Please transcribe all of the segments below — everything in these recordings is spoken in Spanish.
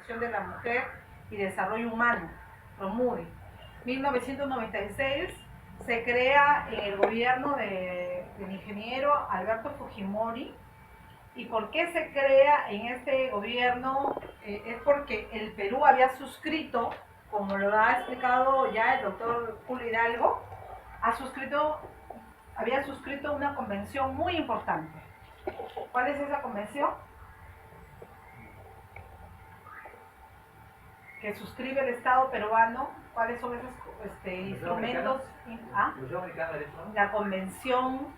Protección de la Mujer y Desarrollo Humano, PROMUDE. 1996 se crea en el gobierno del ingeniero Alberto Fujimori. ¿Y por qué se crea en este gobierno? Es porque el Perú había suscrito, como lo ha explicado ya el doctor Julio Hidalgo, había suscrito una convención muy importante. ¿Cuál es esa convención? Que suscribe el Estado peruano. ¿Cuáles son esos instrumentos? La convención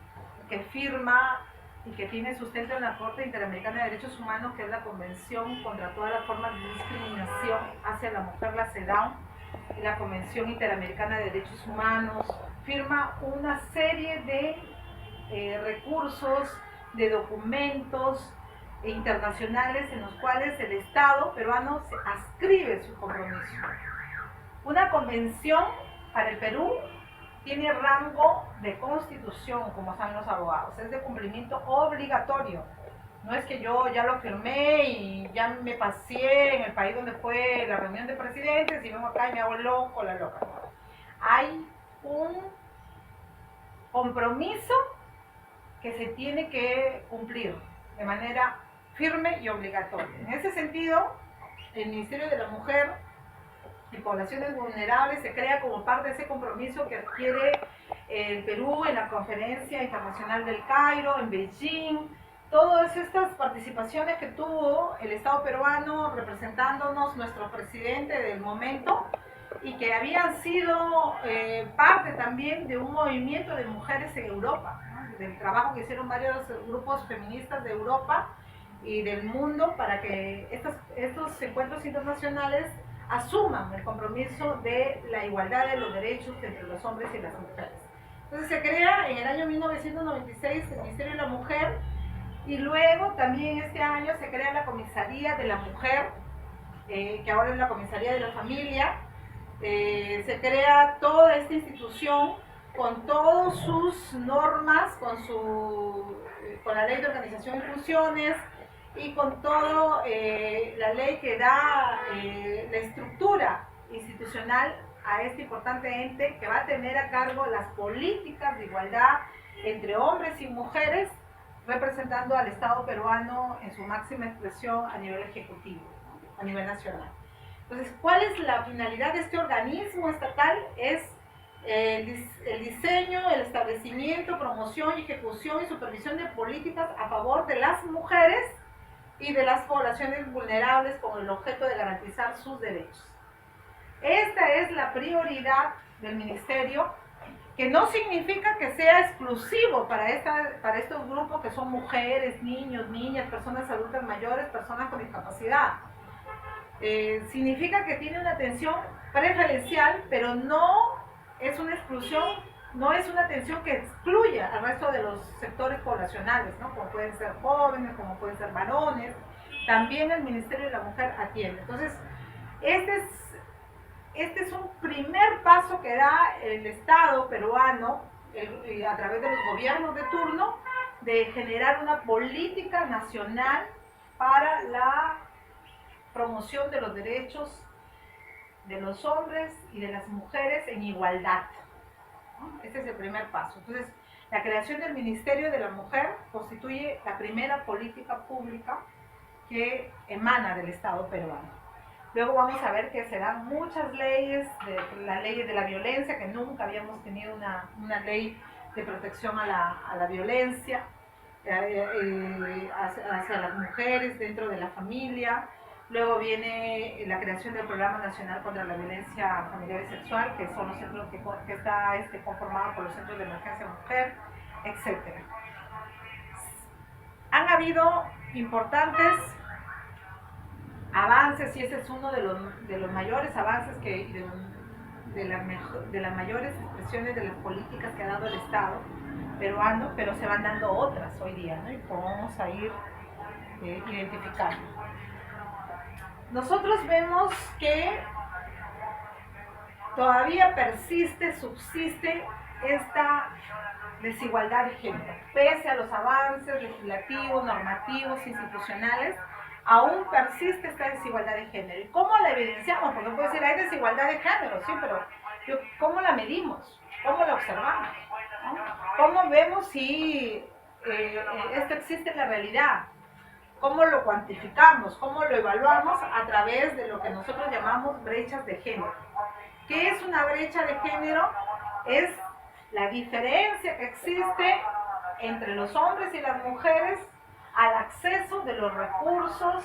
que firma y que tiene sustento en la Corte Interamericana de Derechos Humanos, que es la Convención contra todas las formas de discriminación hacia la mujer, la CEDAW, y la Convención Interamericana de Derechos Humanos. Firma una serie de recursos, de documentos internacionales en los cuales el Estado peruano se adscribe su compromiso. Una convención para el Perú tiene rango de constitución, como saben los abogados, es de cumplimiento obligatorio. No es que yo ya lo firmé y ya me pasé en el país donde fue la reunión de presidentes y vengo acá y me hago loco, la loca. Hay un compromiso que se tiene que cumplir de manera firme y obligatoria. En ese sentido, el Ministerio de la Mujer y Poblaciones Vulnerables se crea como parte de ese compromiso que adquiere el Perú en la Conferencia Internacional del Cairo, en Beijing. Todas estas participaciones que tuvo el Estado peruano representándonos, nuestro presidente del momento, y que habían sido parte también de un movimiento de mujeres en Europa, ¿no? Del trabajo que hicieron varios grupos feministas de Europa y del mundo para que estos encuentros internacionales asuman el compromiso de la igualdad de los derechos entre los hombres y las mujeres. Entonces se crea en el año 1996 el Ministerio de la Mujer, y luego también este año se crea la Comisaría de la Mujer, que ahora es la Comisaría de la Familia. Se crea toda esta institución con todas sus normas, con la Ley de Organización y Funciones, y con toda la ley que da la estructura institucional a este importante ente que va a tener a cargo las políticas de igualdad entre hombres y mujeres, representando al Estado peruano en su máxima expresión a nivel ejecutivo, a nivel nacional. Entonces, ¿cuál es la finalidad de este organismo estatal? Es el diseño, el establecimiento, promoción, ejecución y supervisión de políticas a favor de las mujeres y de las poblaciones vulnerables con el objeto de garantizar sus derechos. Esta es la prioridad del ministerio, que no significa que sea exclusivo para estos grupos que son mujeres, niños, niñas, personas adultas mayores, personas con discapacidad. Significa que tiene una atención preferencial, pero no es una exclusión, no es una atención que excluya al resto de los sectores poblacionales, ¿no? Como pueden ser jóvenes, como pueden ser varones. También el Ministerio de la Mujer atiende. Entonces, este es un primer paso que da el Estado peruano a través de los gobiernos de turno, de generar una política nacional para la promoción de los derechos de los hombres y de las mujeres en igualdad, ¿no? Este es el primer paso. Entonces, la creación del Ministerio de la Mujer constituye la primera política pública que emana del Estado peruano. Luego vamos a ver que se dan muchas leyes, la ley de la violencia, que nunca habíamos tenido una ley de protección a la violencia hacia las mujeres dentro de la familia. Luego viene la creación del Programa Nacional contra la Violencia Familiar y Sexual, que son los centros que está conformado por los centros de emergencia mujer, etc. Han habido importantes avances, y ese es uno de los mayores avances, de las mayores expresiones de las políticas que ha dado el Estado peruano, pero se van dando otras hoy día, ¿no? Y vamos a ir identificando. Nosotros vemos que todavía subsiste esta desigualdad de género. Pese a los avances legislativos, normativos, institucionales, aún persiste esta desigualdad de género. ¿Y cómo la evidenciamos? Porque puede decir, hay desigualdad de género, sí, pero ¿cómo la medimos? ¿Cómo la observamos? ¿No? ¿Cómo vemos si esto existe en la realidad? ¿Cómo lo cuantificamos? ¿Cómo lo evaluamos? A través de lo que nosotros llamamos brechas de género. ¿Qué es una brecha de género? Es la diferencia que existe entre los hombres y las mujeres al acceso de los recursos,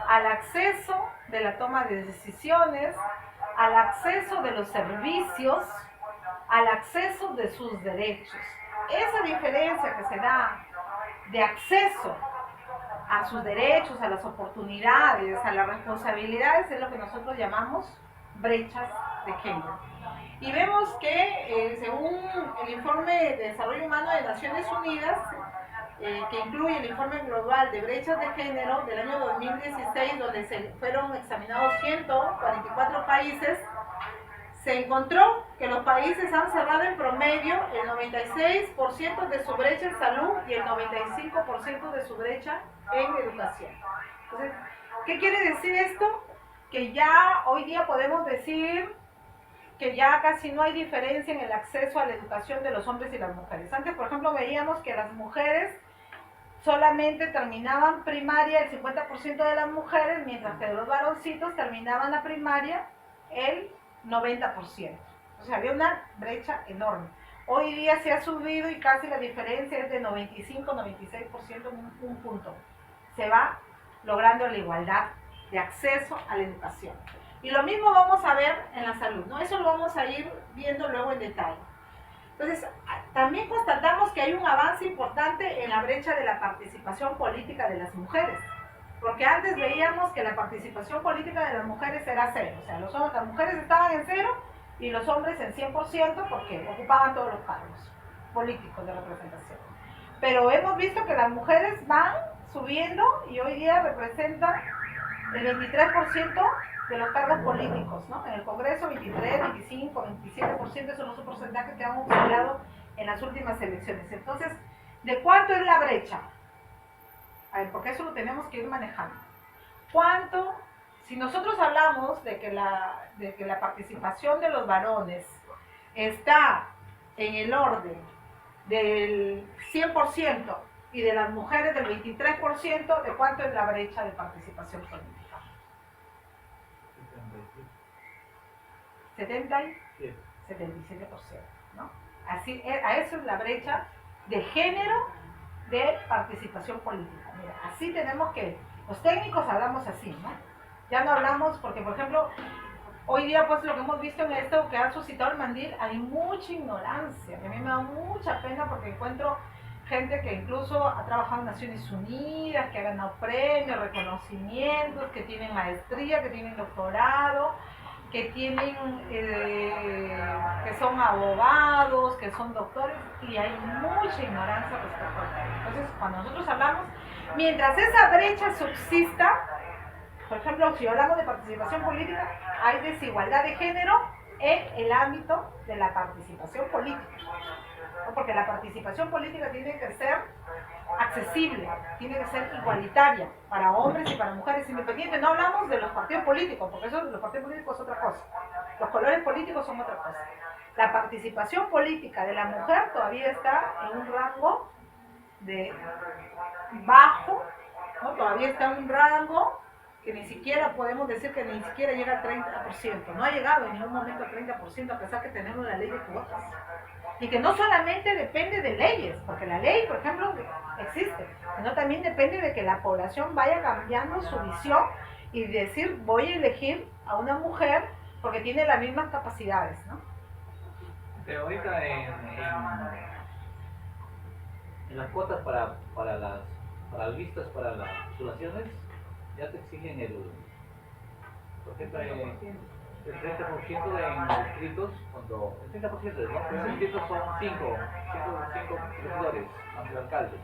al acceso de la toma de decisiones, al acceso de los servicios, al acceso de sus derechos. Esa diferencia que se da de acceso a sus derechos, a las oportunidades, a las responsabilidades, es lo que nosotros llamamos brechas de género. Y vemos que según el informe de desarrollo humano de Naciones Unidas, que incluye el informe global de brechas de género del año 2016, donde se fueron examinados 144 países, se encontró que los países han cerrado en promedio el 96% de su brecha en salud y el 95% de su brecha en educación. Entonces, ¿qué quiere decir esto? Que ya hoy día podemos decir que ya casi no hay diferencia en el acceso a la educación de los hombres y las mujeres. Antes, por ejemplo, veíamos que las mujeres solamente terminaban primaria el 50% de las mujeres, mientras que los varoncitos terminaban la primaria el 90%. O sea, había una brecha enorme. Hoy día se ha subido y casi la diferencia es de 95-96% en un punto. Se va logrando la igualdad de acceso a la educación. Y lo mismo vamos a ver en la salud, ¿no? Eso lo vamos a ir viendo luego en detalle. Entonces, también constatamos que hay un avance importante en la brecha de la participación política de las mujeres. Porque antes veíamos que la participación política de las mujeres era cero. O sea, las mujeres estaban en cero y los hombres en 100% porque ocupaban todos los cargos políticos de representación. Pero hemos visto que las mujeres van subiendo y hoy día representan el 23% de los cargos políticos, ¿no? En el Congreso 23, 25, 27%, esos son los porcentajes que han observado en las últimas elecciones. Entonces, ¿de cuánto es la brecha? A ver, porque eso lo tenemos que ir manejando. ¿Cuánto? Si nosotros hablamos de que la participación de los varones está en el orden del 100% y de las mujeres del 23%, ¿de cuánto es la brecha de participación política? 77%, ¿no? Así, a eso es la brecha de género de participación política. Mira, así tenemos que, los técnicos hablamos así, ¿no? Ya no hablamos, porque por ejemplo, hoy día pues lo que hemos visto en esto que ha suscitado el Mandil, hay mucha ignorancia, que a mí me da mucha pena porque encuentro gente que incluso ha trabajado en Naciones Unidas, que ha ganado premios, reconocimientos, que tienen maestría, que tienen doctorado, que tienen, que son abogados, que son doctores, y hay mucha ignorancia respecto a eso. Entonces, cuando nosotros hablamos, mientras esa brecha subsista, por ejemplo, si hablamos de participación política, hay desigualdad de género en el ámbito de la participación política, ¿no? Porque la participación política tiene que ser accesible, tiene que ser igualitaria para hombres y para mujeres independientes. No hablamos de los partidos políticos, porque eso de los partidos políticos es otra cosa. Los colores políticos son otra cosa. La participación política de la mujer todavía está en un rango de bajo, ¿no? Todavía está en un rango que ni siquiera podemos decir que ni siquiera llega al 30%. No ha llegado en ningún momento al 30%, a pesar que tenemos la ley de cuotas. Y que no solamente depende de leyes, porque la ley, por ejemplo, existe, sino también depende de que la población vaya cambiando su visión y decir, voy a elegir a una mujer porque tiene las mismas capacidades, ¿no? Pero ahorita en las cuotas para las listas, para las postulaciones, ya te exigen por ejemplo, el 30% de inscritos, cuando el 30%, ¿no? Los inscritos son 5 regidores ante el alcalde.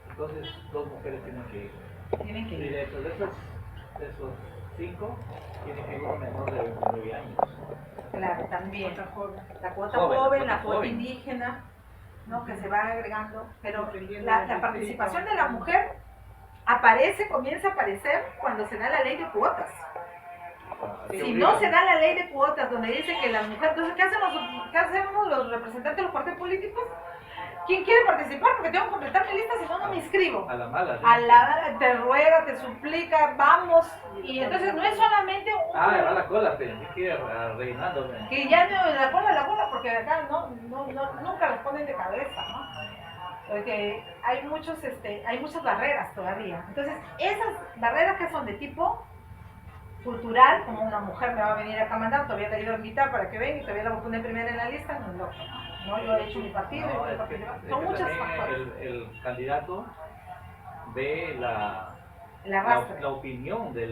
Entonces, 2 mujeres tienen que ir. Tienen que ir. Y de esos 5, tienen que ir uno menor de 29 años. Claro, también. La cuota joven, la cuota indígena, ¿no? Que se va agregando. Pero la participación de la mujer comienza a aparecer cuando se da la ley de cuotas. Sí. Si no se da la ley de cuotas donde dice que las mujeres, entonces ¿qué hacemos los representantes de los partidos políticos? ¿Quién quiere participar? Porque tengo que completar mi lista, si no, no me inscribo. A la mala. A la te ruega, te suplica, vamos. Y entonces no es solamente un... Va la cola, pero hay que ir rellenándome. Que ya no, la cola, porque acá nunca les ponen de cabeza, ¿no? Porque hay muchas barreras todavía. Entonces, esas barreras que son de tipo cultural, como una mujer me va a venir acá a mandar, todavía le he ido a invitar para que venga y todavía la voy a poner primera en la lista, no es loco, ¿no? Yo he hecho mi partido, No, y son muchos factores. El candidato ve la opinión de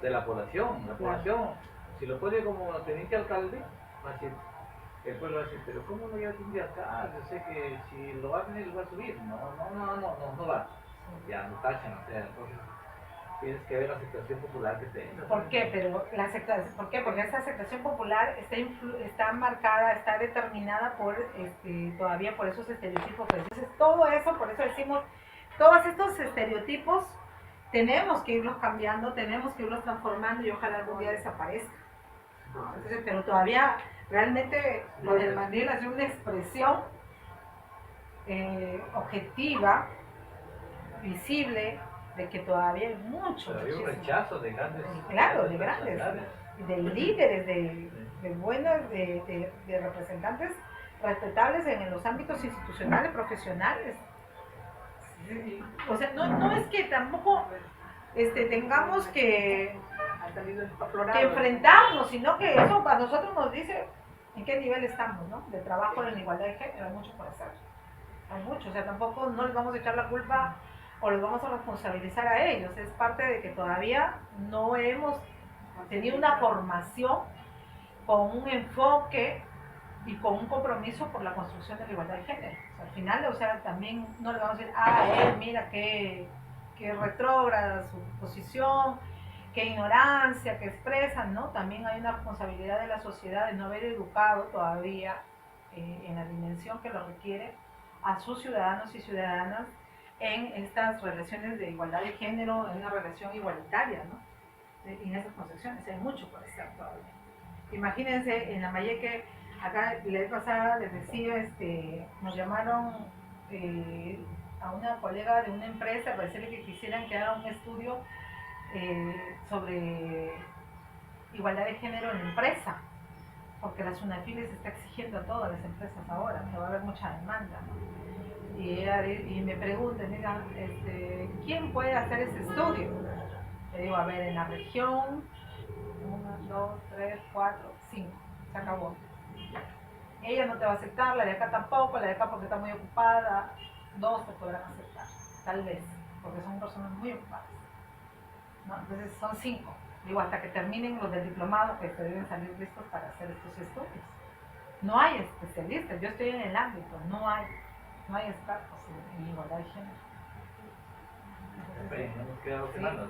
la población. La población, si lo pone como teniente alcalde, va a decir, el pueblo va a decir, pero ¿cómo no lleva teniente alcalde? Yo sé que si lo va a tener, lo va a subir. No va. Ya, no tachan, o sea, entonces tienes que ver la aceptación popular que tenga. ¿Por qué? ¿Por qué? Porque esa aceptación popular está marcada, está determinada todavía por esos estereotipos. Entonces, todo eso, por eso decimos, todos estos estereotipos tenemos que irlos cambiando, tenemos que irlos transformando y ojalá algún día desaparezca. Entonces, pero todavía realmente lo del mandil es una expresión objetiva, visible, de que todavía hay mucho. Todavía hay un rechazo de grandes. Claro, de grandes, de líderes, de buenos, de representantes respetables en los ámbitos institucionales, profesionales. O sea, no es que tampoco tengamos que enfrentarnos, sino que eso para nosotros nos dice en qué nivel estamos, ¿no? De trabajo en igualdad de género, hay mucho por hacer. Hay mucho, o sea, tampoco no les vamos a echar la culpa o les vamos a responsabilizar a ellos. Es parte de que todavía no hemos tenido una formación con un enfoque y con un compromiso por la construcción de la igualdad de género. O sea, al final, o sea, también no le vamos a decir, mira qué retrógrada su posición, qué ignorancia, qué expresan, ¿no? También hay una responsabilidad de la sociedad de no haber educado todavía en la dimensión que lo requiere a sus ciudadanos y ciudadanas en estas relaciones de igualdad de género, en una relación igualitaria, ¿no? En esas concepciones hay mucho por hacer todavía. Imagínense, en la Mayeque, acá la vez pasada les decía, nos llamaron a una colega de una empresa para decirle que quisieran que haga un estudio sobre igualdad de género en la empresa, porque la SUNAFIL se está exigiendo a todas las empresas ahora, que va a haber mucha demanda, ¿no? Y me preguntan, mira, ¿quién puede hacer ese estudio? Le digo, a ver, en la región, 1, 2, 3, 4, 5, se acabó. Ella no te va a aceptar, la de acá tampoco, la de acá porque está muy ocupada, 2 te podrán aceptar, tal vez, porque son personas muy ocupadas, ¿no? Entonces son 5, digo, hasta que terminen los del diplomado, que se deben salir listos para hacer estos estudios. No hay especialistas, yo estoy en el ámbito, no hay expertos en igualdad de género. Entonces, hemos quedado semanas.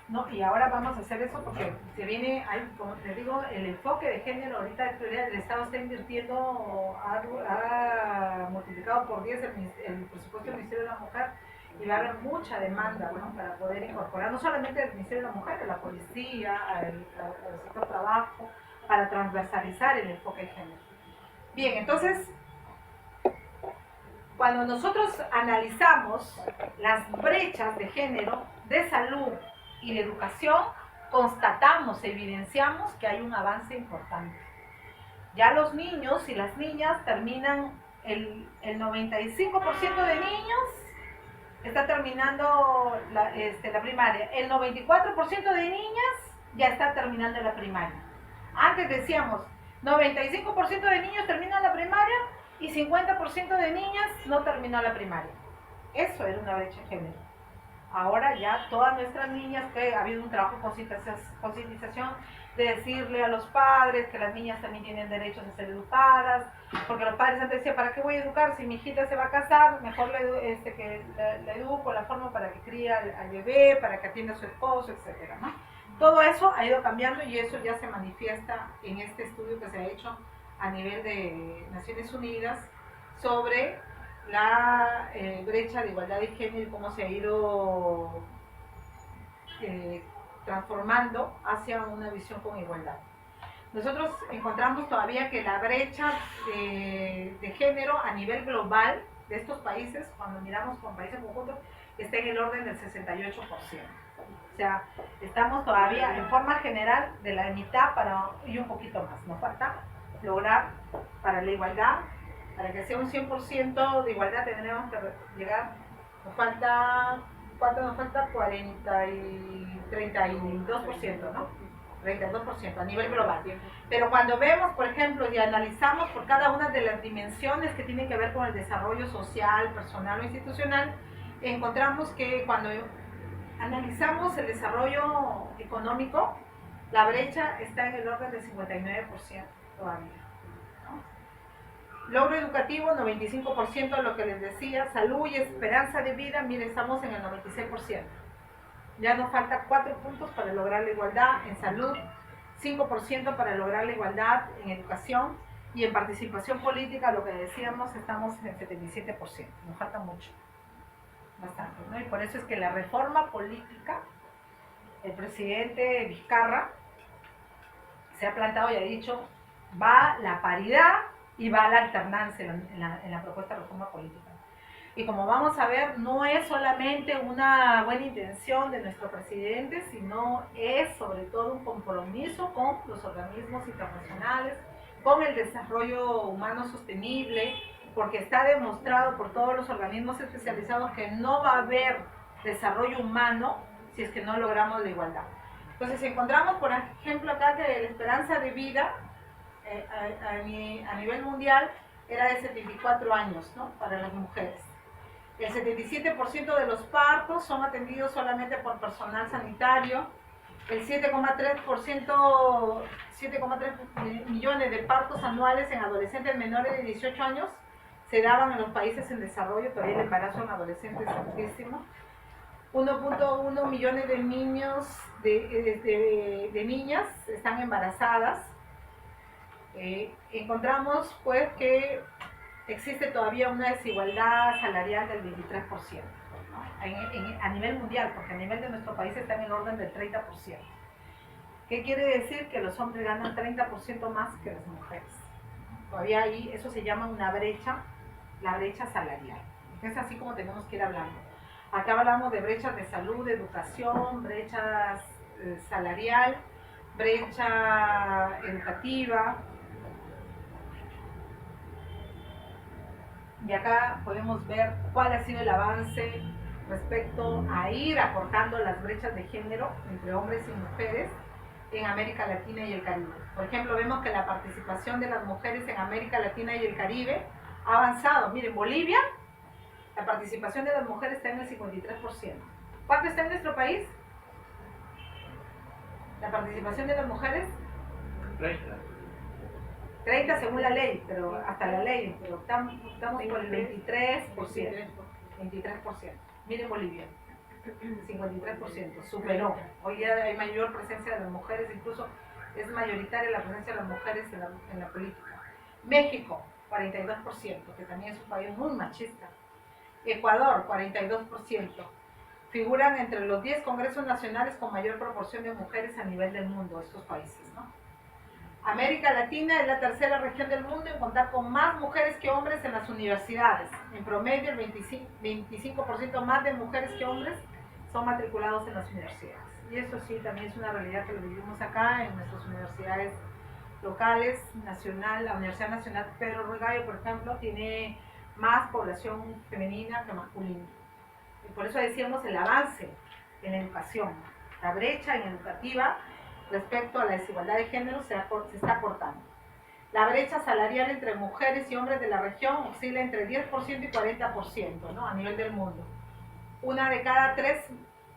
No, y ahora vamos a hacer eso porque se viene, como te digo, el enfoque de género. Ahorita el Estado está invirtiendo, ha multiplicado por 10 el presupuesto del Ministerio de la Mujer y va a haber mucha demanda, ¿no? Para poder incorporar, no solamente el Ministerio de la Mujer, a la policía, al sector trabajo, para transversalizar el enfoque de género. Bien, entonces, cuando nosotros analizamos las brechas de género, de salud y de educación, constatamos, evidenciamos que hay un avance importante. Ya los niños y las niñas terminan, el 95% de niños está terminando la primaria, el 94% de niñas ya está terminando la primaria. Antes decíamos, 95% de niños terminan la primaria y 50% de niñas no terminó la primaria. Eso era una brecha de género. Ahora ya todas nuestras niñas, que ha habido un trabajo de concientización de decirle a los padres que las niñas también tienen derechos a ser educadas, porque los padres antes decían, ¿para qué voy a educar si mi hijita se va a casar? Mejor que la educo, la formo para que críe al bebé, para que atienda a su esposo, etc., ¿no? Todo eso ha ido cambiando y eso ya se manifiesta en este estudio que se ha hecho a nivel de Naciones Unidas sobre la brecha de igualdad de género y cómo se ha ido transformando hacia una visión con igualdad. Nosotros encontramos todavía que la brecha de género a nivel global de estos países, cuando miramos con países conjuntos, está en el orden del 68%. O sea, estamos todavía en forma general de la mitad y un poquito más. Nos falta lograr para la igualdad, para que sea un 100% de igualdad tendremos que llegar, nos falta, ¿cuánto nos falta? 32%, ¿no? 32% a nivel global. Pero cuando vemos, por ejemplo, y analizamos por cada una de las dimensiones que tienen que ver con el desarrollo social, personal o institucional, encontramos que cuando analizamos el desarrollo económico, la brecha está en el orden del 59% todavía. Logro educativo, 95%, lo que les decía. Salud y esperanza de vida, miren, estamos en el 96%. Ya nos falta 4 puntos para lograr la igualdad en salud, 5% para lograr la igualdad en educación, y en participación política, lo que decíamos, estamos en el 77%. Nos falta mucho, bastante, ¿no? Y por eso es que la reforma política, el presidente Vizcarra se ha plantado y ha dicho, va la paridad y va la alternancia en la propuesta de reforma política. Y como vamos a ver, no es solamente una buena intención de nuestro presidente, sino es sobre todo un compromiso con los organismos internacionales, con el desarrollo humano sostenible, porque está demostrado por todos los organismos especializados que no va a haber desarrollo humano si es que no logramos la igualdad. Entonces encontramos, por ejemplo, acá que la esperanza de vida a nivel mundial era de 74 años, ¿no? Para las mujeres. El 77% de los partos son atendidos solamente por personal sanitario. El 7,3 millones de partos anuales en adolescentes menores de 18 años se daban en los países en desarrollo. Todavía el embarazo en adolescentes es altísimo. 1,1 millones de niños, de niñas están embarazadas. Encontramos pues que existe todavía una desigualdad salarial del 23%, ¿no? A nivel mundial, porque a nivel de nuestro país está en el orden del 30%. ¿Qué quiere decir? Que los hombres ganan 30% más que las mujeres. Todavía ahí, eso se llama una brecha, la brecha salarial. Es así como tenemos que ir hablando. Acá hablamos de brechas de salud, de educación, brechas salarial, brecha educativa. Y acá podemos ver cuál ha sido el avance respecto a ir acortando las brechas de género entre hombres y mujeres en América Latina y el Caribe. Por ejemplo, vemos que la participación de las mujeres en América Latina y el Caribe ha avanzado. Miren, Bolivia, la participación de las mujeres está en el 53%. ¿Cuánto está en nuestro país? La participación de las mujeres. 30 según la ley, pero hasta la ley, pero estamos por el 23%. Miren Bolivia, 53%, superó. Hoy día hay mayor presencia de las mujeres, incluso es mayoritaria la presencia de las mujeres en la política. México, 42%, que también es un país muy machista. Ecuador, 42%. Figuran entre los 10 congresos nacionales con mayor proporción de mujeres a nivel del mundo, estos países, ¿no? América Latina es la tercera región del mundo en contar con más mujeres que hombres en las universidades. En promedio, el 25% más de mujeres que hombres son matriculados en las universidades. Y eso sí, también es una realidad que lo vivimos acá en nuestras universidades locales, nacional. La Universidad Nacional Pedro Ruiz Gallo, por ejemplo, tiene más población femenina que masculina. Y por eso decíamos el avance en la educación. La brecha en educativa respecto a la desigualdad de género se está acortando. La brecha salarial entre mujeres y hombres de la región oscila entre 10% y 40%, ¿no? A nivel del mundo. Una de cada 3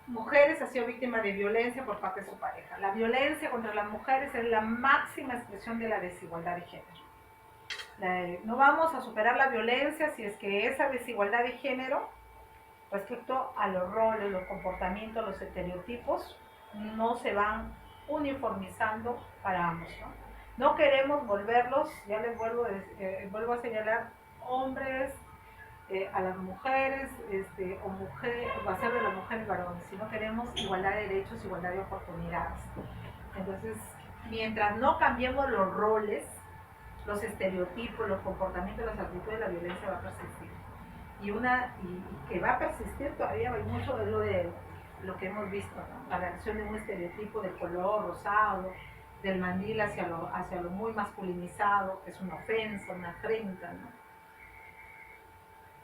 mujeres ha sido víctima de violencia por parte de su pareja. La violencia contra las mujeres es la máxima expresión de la desigualdad de género. No vamos a superar la violencia si es que esa desigualdad de género respecto a los roles, los comportamientos, los estereotipos no se van uniformizando para ambos, ¿no? No queremos volverlos, ya les vuelvo a señalar, hombres a las mujeres o hacer de las mujeres varones, si no queremos igualdad de derechos, igualdad de oportunidades. Entonces, mientras no cambiemos los roles, los estereotipos, los comportamientos, las actitudes, la violencia va a persistir. Y que va a persistir todavía, hay mucho de lo que hemos visto, ¿no? La reacción de un estereotipo del color rosado, del mandil hacia lo muy masculinizado, que es una ofensa, una afrenta, ¿no?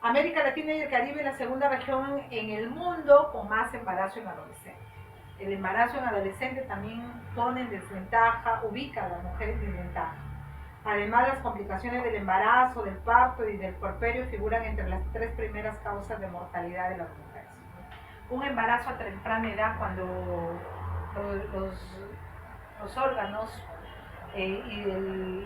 América Latina y el Caribe es la segunda región en el mundo con más embarazo en adolescentes. El embarazo en adolescente también pone en desventaja, ubica a la mujer en desventaja. Además, las complicaciones del embarazo, del parto y del puerperio figuran entre las 3 primeras causas de mortalidad de las mujeres. Un embarazo a temprana edad, cuando los órganos y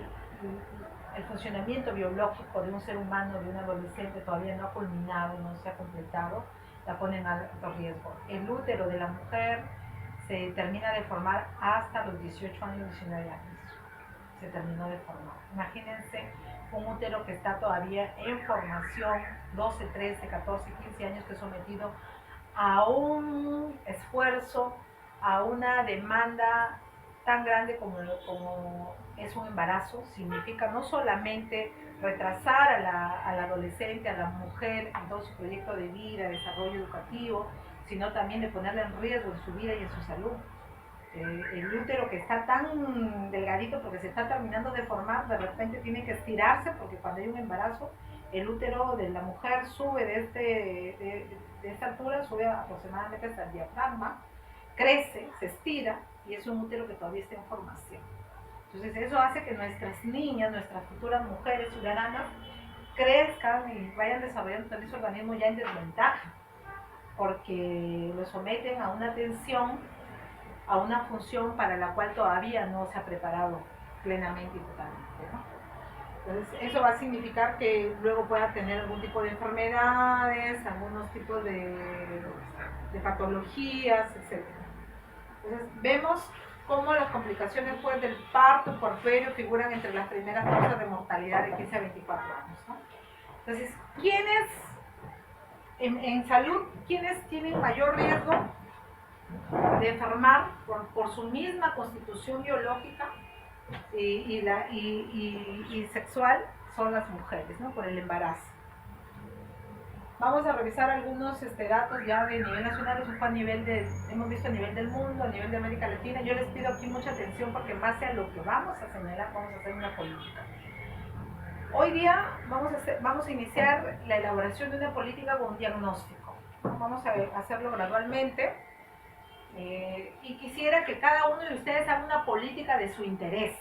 el funcionamiento biológico de un ser humano, de un adolescente, todavía no ha culminado, no se ha completado, la pone en alto riesgo. El útero de la mujer se termina de formar hasta los 18 años, 19 años. Se terminó de formar. Imagínense un útero que está todavía en formación, 12, 13, 14, 15 años, que es sometido a un esfuerzo, a una demanda tan grande como es un embarazo. Significa no solamente retrasar al adolescente, a la mujer en todo su proyecto de vida, desarrollo educativo, sino también de ponerla en riesgo en su vida y en su salud. El útero, que está tan delgadito porque se está terminando de formar, de repente tiene que estirarse, porque cuando hay un embarazo, el útero de la mujer sube de esta altura, sube aproximadamente hasta el diafragma, crece, se estira, y es un útero que todavía está en formación. Entonces eso hace que nuestras niñas, nuestras futuras mujeres ciudadanas, crezcan y vayan desarrollando también su organismo ya en desventaja, porque lo someten a una tensión, a una función para la cual todavía no se ha preparado plenamente y totalmente, ¿no? Entonces, eso va a significar que luego pueda tener algún tipo de enfermedades, algunos tipos de patologías, etc. Entonces, vemos cómo las complicaciones después del parto, puerperio, figuran entre las primeras causas de mortalidad de 15 a 24 años, ¿no? Entonces, ¿quiénes en salud, quiénes tienen mayor riesgo de enfermar por su misma constitución biológica y sexual? Son las mujeres, ¿no? Por el embarazo. Vamos a revisar algunos datos ya de nivel nacional, eso fue hemos visto a nivel del mundo, a nivel de América Latina. Yo les pido aquí mucha atención porque en base a lo que vamos a señalar, vamos a hacer una política. Hoy día vamos a iniciar la elaboración de una política con un diagnóstico. Vamos a hacerlo gradualmente. Y quisiera que cada uno de ustedes haga una política de su interés.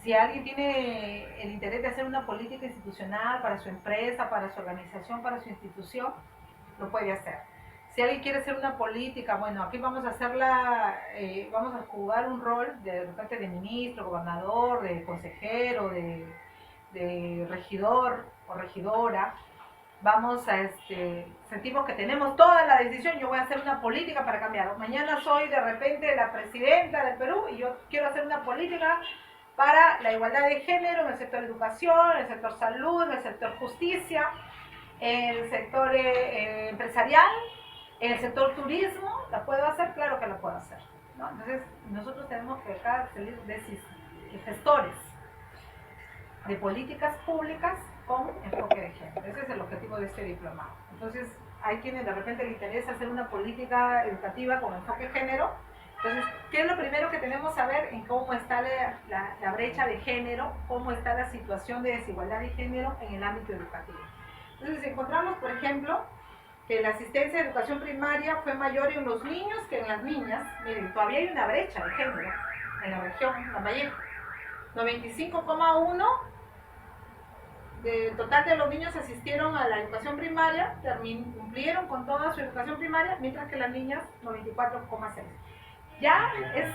Si alguien tiene el interés de hacer una política institucional para su empresa, para su organización, para su institución, lo puede hacer. Si alguien quiere hacer una política, bueno, aquí vamos a vamos a jugar un rol de repente de ministro, gobernador, de consejero, de regidor o regidora. Sentimos que tenemos toda la decisión, yo voy a hacer una política para cambiarlo. Mañana soy de repente la presidenta del Perú y yo quiero hacer una política para la igualdad de género en el sector educación, en el sector salud, en el sector justicia, en el sector empresarial, en el sector turismo. ¿La puedo hacer? Claro que la puedo hacer, ¿no? Entonces nosotros tenemos que acá salir de gestores de políticas públicas con enfoque de género. Ese es el objetivo de este diplomado. Entonces, hay quienes de repente les interesa hacer una política educativa con enfoque de género. Entonces, ¿qué es lo primero que tenemos que saber en cómo está la brecha de género, cómo está la situación de desigualdad de género en el ámbito educativo? Entonces, encontramos, por ejemplo, que la asistencia de educación primaria fue mayor en los niños que en las niñas. Miren, todavía hay una brecha de género en la región Lambayeque. 95,1 del total de los niños asistieron a la educación primaria, cumplieron con toda su educación primaria, mientras que las niñas 94,6. Ya es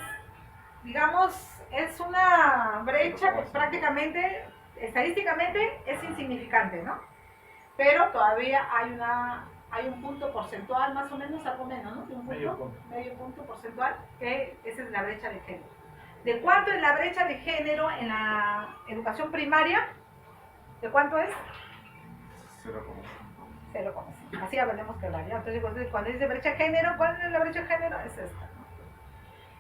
una brecha que prácticamente, estadísticamente, es insignificante, ¿no? Pero todavía hay un punto porcentual, más o menos, algo menos, ¿no? Medio punto porcentual, que esa es la brecha de género. ¿De cuánto es la brecha de género en la educación primaria? ¿De cuánto es? 0,5. 0,5. Así aprendemos que hablar, ¿ya? Entonces, cuando dice brecha de género, ¿cuál es la brecha de género? Es esta, ¿no?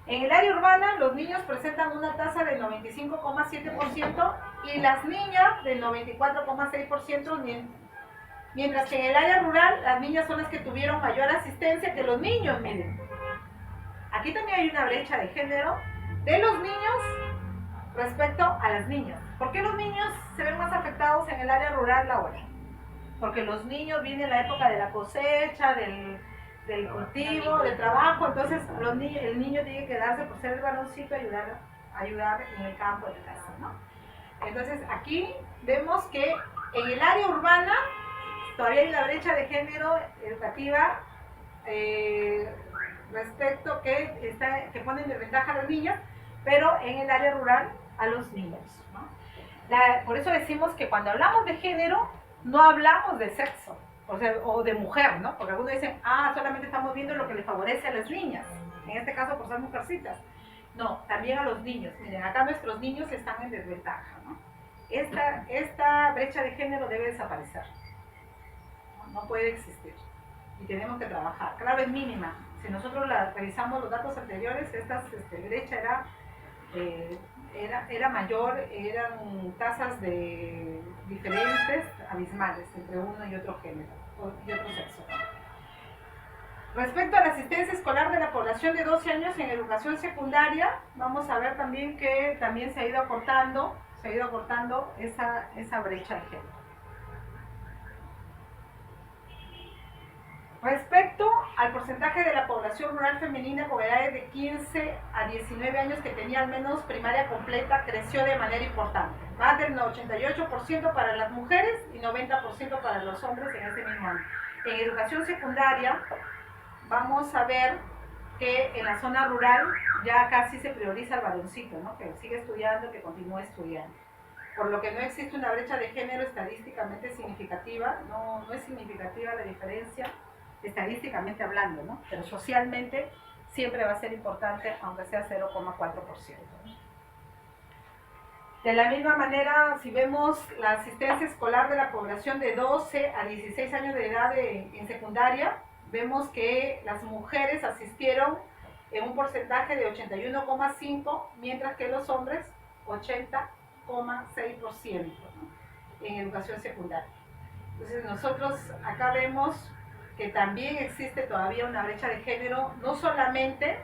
En el área urbana, los niños presentan una tasa del 95,7% y las niñas del 94,6%, mientras que en el área rural, las niñas son las que tuvieron mayor asistencia que los niños, miren. Aquí también hay una brecha de género de los niños respecto a las niñas. ¿Por qué los niños se ven más afectados en el área rural ahora? Porque los niños vienen la época de la cosecha, del cultivo, del trabajo, entonces el niño tiene que darse por ser el varoncito ayudar en el campo de casa, ¿no? Entonces aquí vemos que en el área urbana todavía hay una brecha de género educativa respecto que ponen de ventaja a los niños, pero en el área rural a los niños, ¿no? Por eso decimos que cuando hablamos de género no hablamos de sexo, o de mujer, ¿no? Porque algunos dicen, solamente estamos viendo lo que le favorece a las niñas, en este caso por ser mujercitas. No, también a los niños. Miren, acá nuestros niños están en desventaja, ¿no? Esta brecha de género debe desaparecer. No puede existir. Y tenemos que trabajar. Claro, es mínima. Si nosotros revisamos los datos anteriores, esta brecha era mayor, eran tasas diferentes, abismales, entre uno y otro género, y otro sexo. Respecto a la asistencia escolar de la población de 12 años en educación secundaria, vamos a ver también que también se ha ido acortando esa brecha de género. Respecto al porcentaje de la población rural femenina con edades de 15 a 19 años que tenía al menos primaria completa, creció de manera importante. Más del 88% para las mujeres y 90% para los hombres en ese mismo año. En educación secundaria vamos a ver que en la zona rural ya casi se prioriza al varoncito, ¿no? Que sigue estudiando, que continúe estudiando. Por lo que no existe una brecha de género estadísticamente significativa, no es significativa la diferencia estadísticamente hablando, ¿no? Pero socialmente siempre va a ser importante, aunque sea 0,4%. De la misma manera, si vemos la asistencia escolar de la población de 12 a 16 años de edad en secundaria, vemos que las mujeres asistieron en un porcentaje de 81,5%, mientras que los hombres 80,6%, ¿no? En educación secundaria. Entonces nosotros acá vemos que también existe todavía una brecha de género, no solamente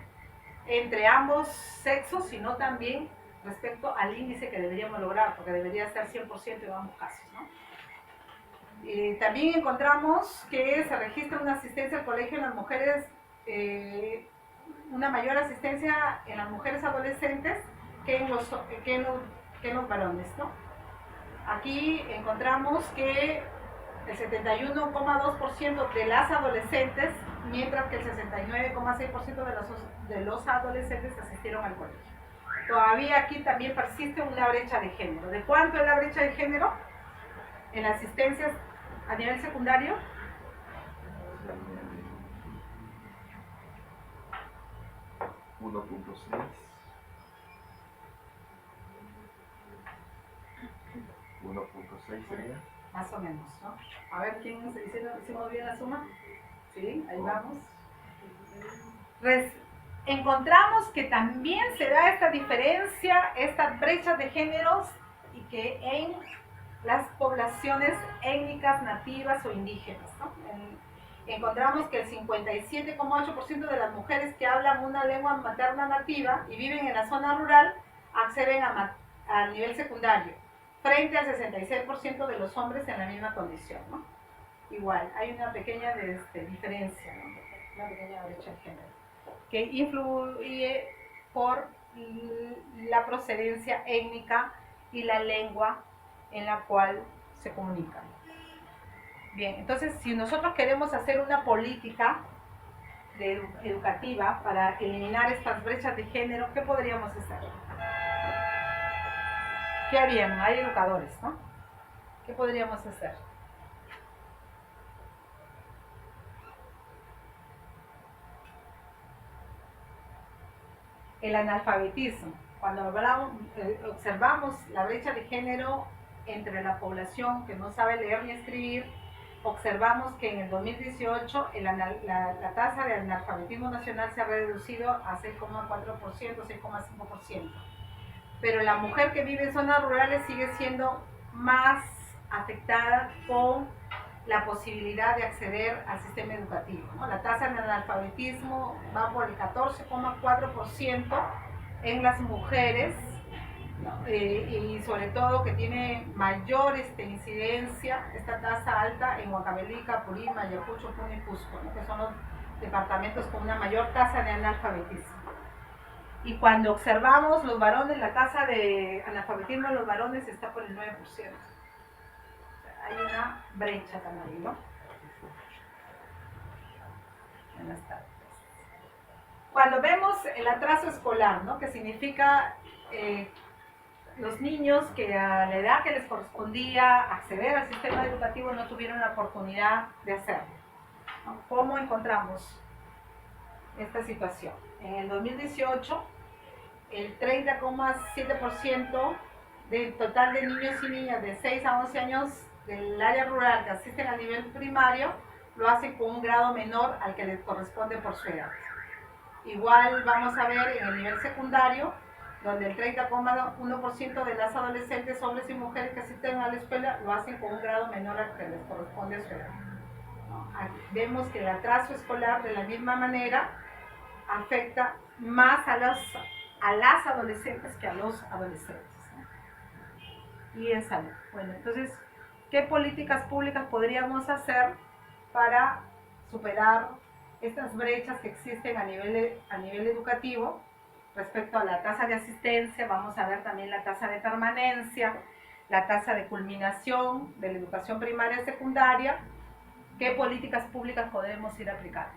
entre ambos sexos, sino también respecto al índice que deberíamos lograr, porque debería ser 100% en ambos casos, ¿no? También encontramos que se registra una asistencia al colegio en las mujeres, una mayor asistencia en las mujeres adolescentes que en los varones, ¿no? Aquí encontramos que el 71,2% de las adolescentes, mientras que el 69,6% de los adolescentes asistieron al colegio. Todavía aquí también persiste una brecha de género. ¿De cuánto es la brecha de género en las asistencias a nivel secundario? 1,6. 1,6 sería. Más o menos, ¿no? A ver, ¿quién se hicimos bien la suma? Sí, ahí vamos. Encontramos que también se da esta diferencia, estas brechas de géneros, y que en las poblaciones étnicas, nativas o indígenas, ¿no? Encontramos que el 57,8% de las mujeres que hablan una lengua materna nativa y viven en la zona rural acceden a nivel secundario, frente al 66% de los hombres en la misma condición, ¿no? Igual, hay una pequeña diferencia, ¿no? Una pequeña brecha de género, que influye por la procedencia étnica y la lengua en la cual se comunican. Bien, entonces, si nosotros queremos hacer una política educativa para eliminar estas brechas de género, ¿qué podríamos hacer? ¿Qué harían? Hay educadores, ¿no? ¿Qué podríamos hacer? El analfabetismo. Cuando observamos la brecha de género entre la población que no sabe leer ni escribir observamos que en el 2018 la tasa de analfabetismo nacional se ha reducido a 6,4%, 6,5%. Pero la mujer que vive en zonas rurales sigue siendo más afectada con la posibilidad de acceder al sistema educativo, ¿no? La tasa de analfabetismo va por el 14,4% en las mujeres, ¿no? Y sobre todo que tiene mayor incidencia, esta tasa alta en Huancavelica, Purímac, Ayacucho, Puno y Cusco, ¿no? Que son los departamentos con una mayor tasa de analfabetismo. Y cuando observamos los varones, la tasa de analfabetismo de los varones está por el 9%. Hay una brecha también, ¿no? Buenas tardes. Cuando vemos el atraso escolar, ¿no? Que significa los niños que a la edad que les correspondía acceder al sistema educativo no tuvieron la oportunidad de hacerlo, ¿no? ¿Cómo encontramos esta situación? En el 2018, el 30,7% del total de niños y niñas de 6 a 11 años del área rural que asisten a nivel primario lo hacen con un grado menor al que les corresponde por su edad. Igual vamos a ver en el nivel secundario, donde el 30,1% de las adolescentes, hombres y mujeres que asisten a la escuela lo hacen con un grado menor al que les corresponde a su edad. Vemos que el atraso escolar de la misma manera afecta más a las adolescentes que a los adolescentes, ¿no? Y en salud. Bueno, entonces, ¿qué políticas públicas podríamos hacer para superar estas brechas que existen a nivel educativo respecto a la tasa de asistencia? Vamos a ver también la tasa de permanencia, la tasa de culminación de la educación primaria y secundaria. ¿Qué políticas públicas podemos ir aplicando?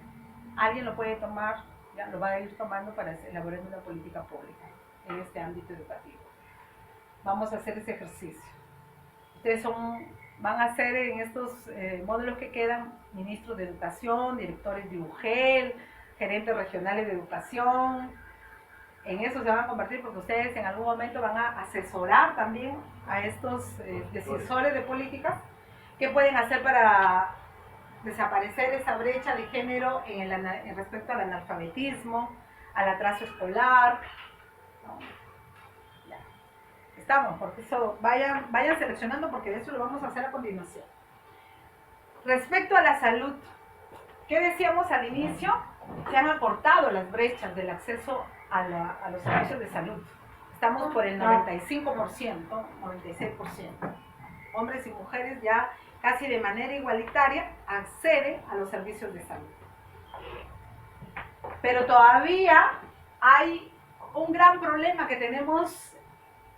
Alguien lo puede tomar, ya lo va a ir tomando para elaborar una política pública en este ámbito educativo. Vamos a hacer ese ejercicio. Ustedes van a ser en estos módulos que quedan ministros de educación, directores de UGEL, gerentes regionales de educación. En eso se van a convertir porque ustedes en algún momento van a asesorar también a estos decisores de políticas. ¿Qué pueden hacer para desaparecer esa brecha de género en respecto al analfabetismo, al atraso escolar? ¿No? Ya. Estamos, porque eso vayan seleccionando porque eso lo vamos a hacer a continuación. Respecto a la salud, ¿qué decíamos al inicio? Se han acortado las brechas del acceso a los servicios de salud. Estamos por el 95%, 96%. Hombres y mujeres ya casi de manera igualitaria acceden a los servicios de salud. Pero todavía hay un gran problema que tenemos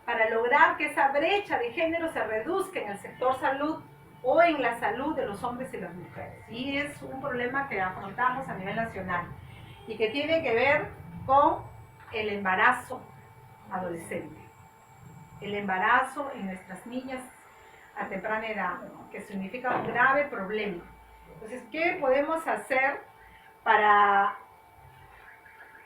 para lograr que esa brecha de género se reduzca en el sector salud o en la salud de los hombres y las mujeres. Y es un problema que afrontamos a nivel nacional y que tiene que ver con el embarazo adolescente. El embarazo en nuestras niñas a temprana edad, ¿no? Que significa un grave problema. Entonces, ¿qué podemos hacer para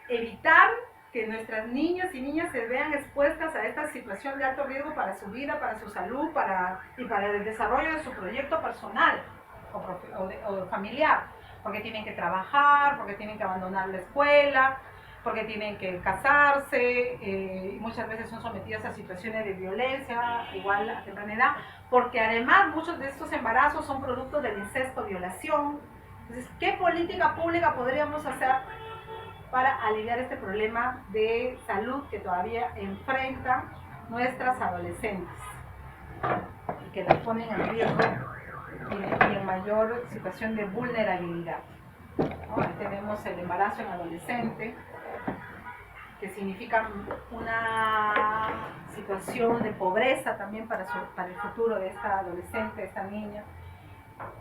evitar que nuestras niñas y niñas se vean expuestas a esta situación de alto riesgo para su vida, para su salud y para el desarrollo de su proyecto personal o familiar? Porque tienen que trabajar, porque tienen que abandonar la escuela, porque tienen que casarse, y muchas veces son sometidas a situaciones de violencia, igual a temprana edad, porque además muchos de estos embarazos son productos del incesto, violación. Entonces, ¿qué política pública podríamos hacer para aliviar este problema de salud que todavía enfrentan nuestras adolescentes y que las ponen en riesgo y en mayor situación de vulnerabilidad, ¿no? Ahí tenemos el embarazo en adolescente, que significa una situación de pobreza también para el futuro de esta adolescente, de esta niña.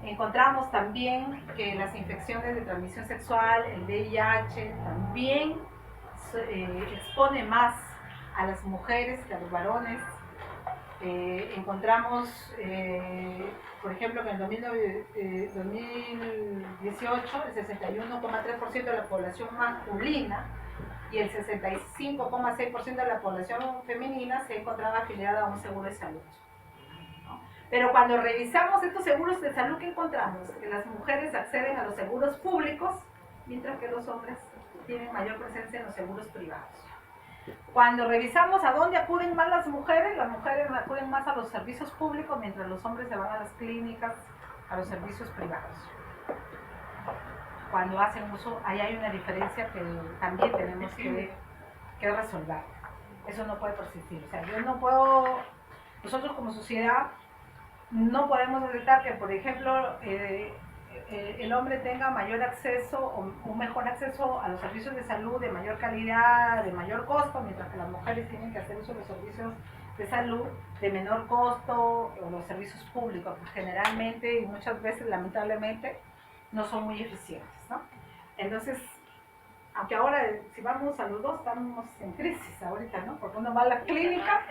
Encontramos también que las infecciones de transmisión sexual, el VIH, también expone más a las mujeres que a los varones. Encontramos, por ejemplo, que en el 2018 el 61,3% de la población masculina y el 65,6% de la población femenina se encontraba afiliada a un seguro de salud, ¿no? Pero cuando revisamos estos seguros de salud, ¿qué encontramos? Que las mujeres acceden a los seguros públicos, mientras que los hombres tienen mayor presencia en los seguros privados. Cuando revisamos a dónde acuden más las mujeres acuden más a los servicios públicos, mientras los hombres se van a las clínicas, a los servicios privados. Cuando hacen uso, ahí hay una diferencia que también tenemos que resolver. Eso no puede persistir. O sea, nosotros como sociedad no podemos aceptar que, por ejemplo, el hombre tenga mayor acceso o un mejor acceso a los servicios de salud de mayor calidad, de mayor costo, mientras que las mujeres tienen que hacer uso de los servicios de salud de menor costo o los servicios públicos, que generalmente y muchas veces, lamentablemente, no son muy eficientes, ¿no? Entonces, aunque ahora, si vamos a los dos, estamos en crisis ahorita, ¿no? Porque uno va a la clínica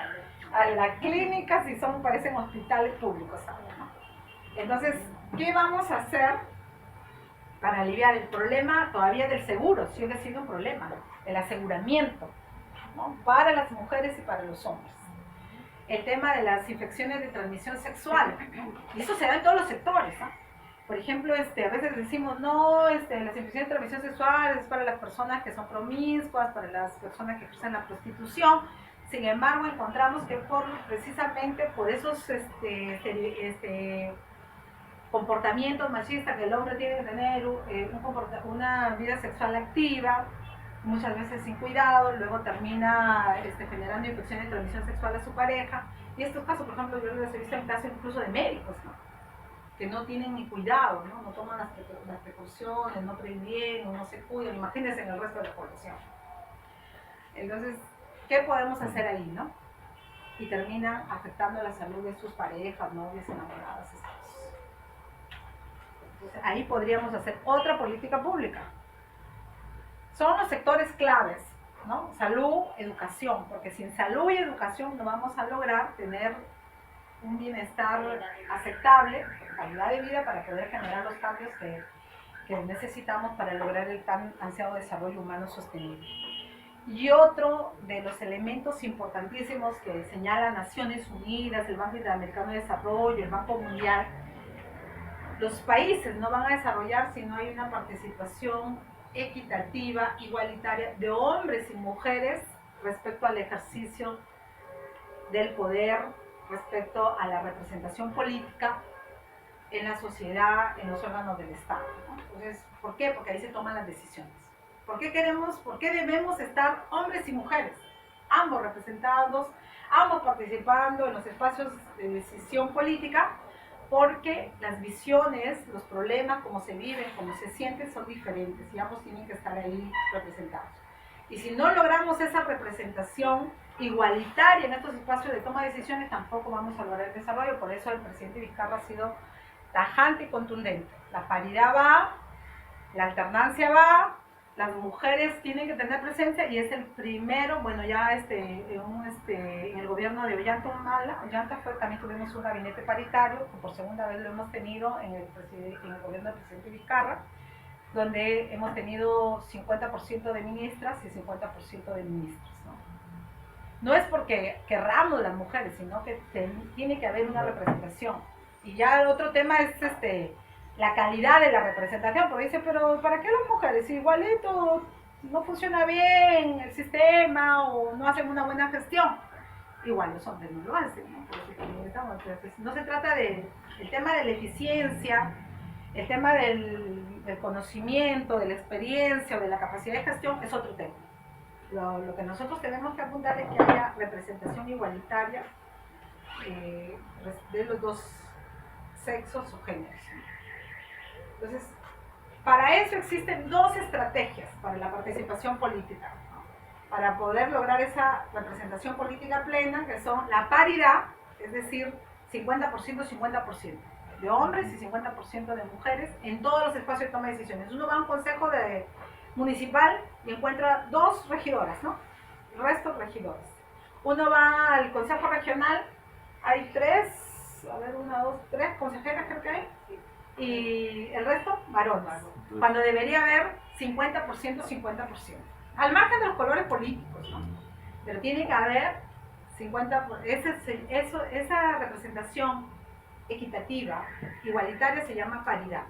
si parecen hospitales públicos ahora, ¿no? Entonces, ¿qué vamos a hacer para aliviar el problema todavía del seguro? Sigue siendo un problema, el aseguramiento, ¿no? Para las mujeres y para los hombres. El tema de las infecciones de transmisión sexual, ¿no? Y eso se da en todos los sectores, ¿no? Por ejemplo, a veces decimos, no, las infecciones de transmisión sexual es para las personas que son promiscuas, para las personas que ejercen la prostitución. Sin embargo, encontramos que precisamente por esos comportamientos machistas que el hombre tiene que tener una vida sexual activa, muchas veces sin cuidado, luego termina generando infecciones de transmisión sexual a su pareja. Y estos casos, por ejemplo, yo los he visto en casos incluso de médicos, ¿no? Que no tienen ni cuidado, no toman las precauciones, no previenen, no se cuidan. Imagínense en el resto de la población. Entonces, ¿qué podemos hacer ahí, no? Y terminan afectando la salud de sus parejas, novias, enamoradas, esposos. Entonces, ahí podríamos hacer otra política pública. Son los sectores claves, ¿no? Salud, educación, porque sin salud y educación no vamos a lograr tener un bienestar aceptable, calidad de vida, para poder generar los cambios que necesitamos para lograr el tan ansiado desarrollo humano sostenible. Y otro de los elementos importantísimos que señala Naciones Unidas, el Banco Interamericano de Desarrollo, el Banco Mundial, los países no van a desarrollar si no hay una participación equitativa, igualitaria de hombres y mujeres respecto al ejercicio del poder, respecto a la representación política en la sociedad, en los órganos del Estado, ¿no? Entonces, ¿por qué? Porque ahí se toman las decisiones. ¿Por qué debemos estar hombres y mujeres, ambos representados, ambos participando en los espacios de decisión política? Porque las visiones, los problemas, cómo se viven, cómo se sienten, son diferentes y ambos tienen que estar ahí representados. Y si no logramos esa representación igualitaria en estos espacios de toma de decisiones, tampoco vamos a lograr el desarrollo. Por eso el presidente Vizcarra ha sido tajante y contundente. La paridad va, la alternancia va, las mujeres tienen que tener presencia, y es el primero, bueno, ya en el gobierno de Ollanta Humala, también tuvimos un gabinete paritario, que por segunda vez lo hemos tenido en el gobierno del presidente Vizcarra, donde hemos tenido 50% de ministras y 50% de ministros, ¿no? No es porque querramos las mujeres, sino que tiene que haber una representación. Y ya el otro tema es la calidad de la representación, porque dice, pero ¿para qué las mujeres? Si igualito no funciona bien el sistema o no hacen una buena gestión. Igual los hombres no lo hacen, ¿no? Entonces, no se trata del tema de la eficiencia, el tema del conocimiento, de la experiencia o de la capacidad de gestión es otro tema. Lo que nosotros tenemos que apuntar es que haya representación igualitaria de los dos sexos o géneros. Entonces, para eso existen dos estrategias para la participación política, ¿no? Para poder lograr esa representación política plena, que son la paridad, es decir, 50%, 50%. De hombres y 50% de mujeres en todos los espacios de toma de decisiones. Uno va a un consejo municipal y encuentra 2 regidoras, ¿no? El resto regidores. Uno va al consejo regional, hay 3 consejeras creo que hay, y el resto varones. Cuando debería haber 50%, 50%. Al margen de los colores políticos, ¿no? Pero tiene que haber esa representación equitativa, igualitaria, se llama paridad.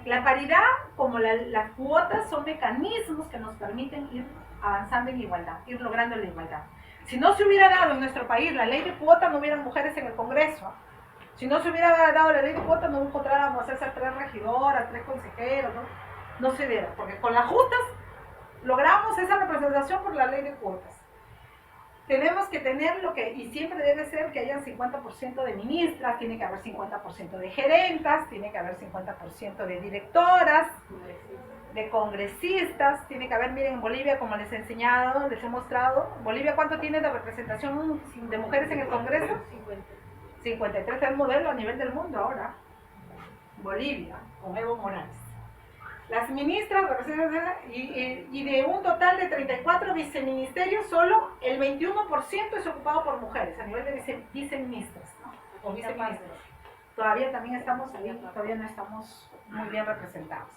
La paridad, como las cuotas, son mecanismos que nos permiten ir avanzando en igualdad, ir logrando la igualdad. Si no se hubiera dado en nuestro país la ley de cuotas, no hubieran mujeres en el Congreso. Si no se hubiera dado la ley de cuotas, no encontrábamos a esas 3 regidoras, 3 consejeros, no se diera, porque con las justas logramos esa representación por la ley de cuotas. Tenemos que tener lo que, y siempre debe ser que haya 50% de ministras, tiene que haber 50% de gerentas, tiene que haber 50% de directoras, de congresistas, tiene que haber, miren, en Bolivia, como les he enseñado, les he mostrado, Bolivia, ¿cuánto tiene de representación de mujeres en el Congreso? 53 es el modelo a nivel del mundo ahora. Bolivia, con Evo Morales. Las ministras representan, y de un total de 34 viceministerios, solo el 21% es ocupado por mujeres, a nivel de viceministras, ¿no? O viceministros. Todavía también estamos ahí, todavía no estamos muy bien representados.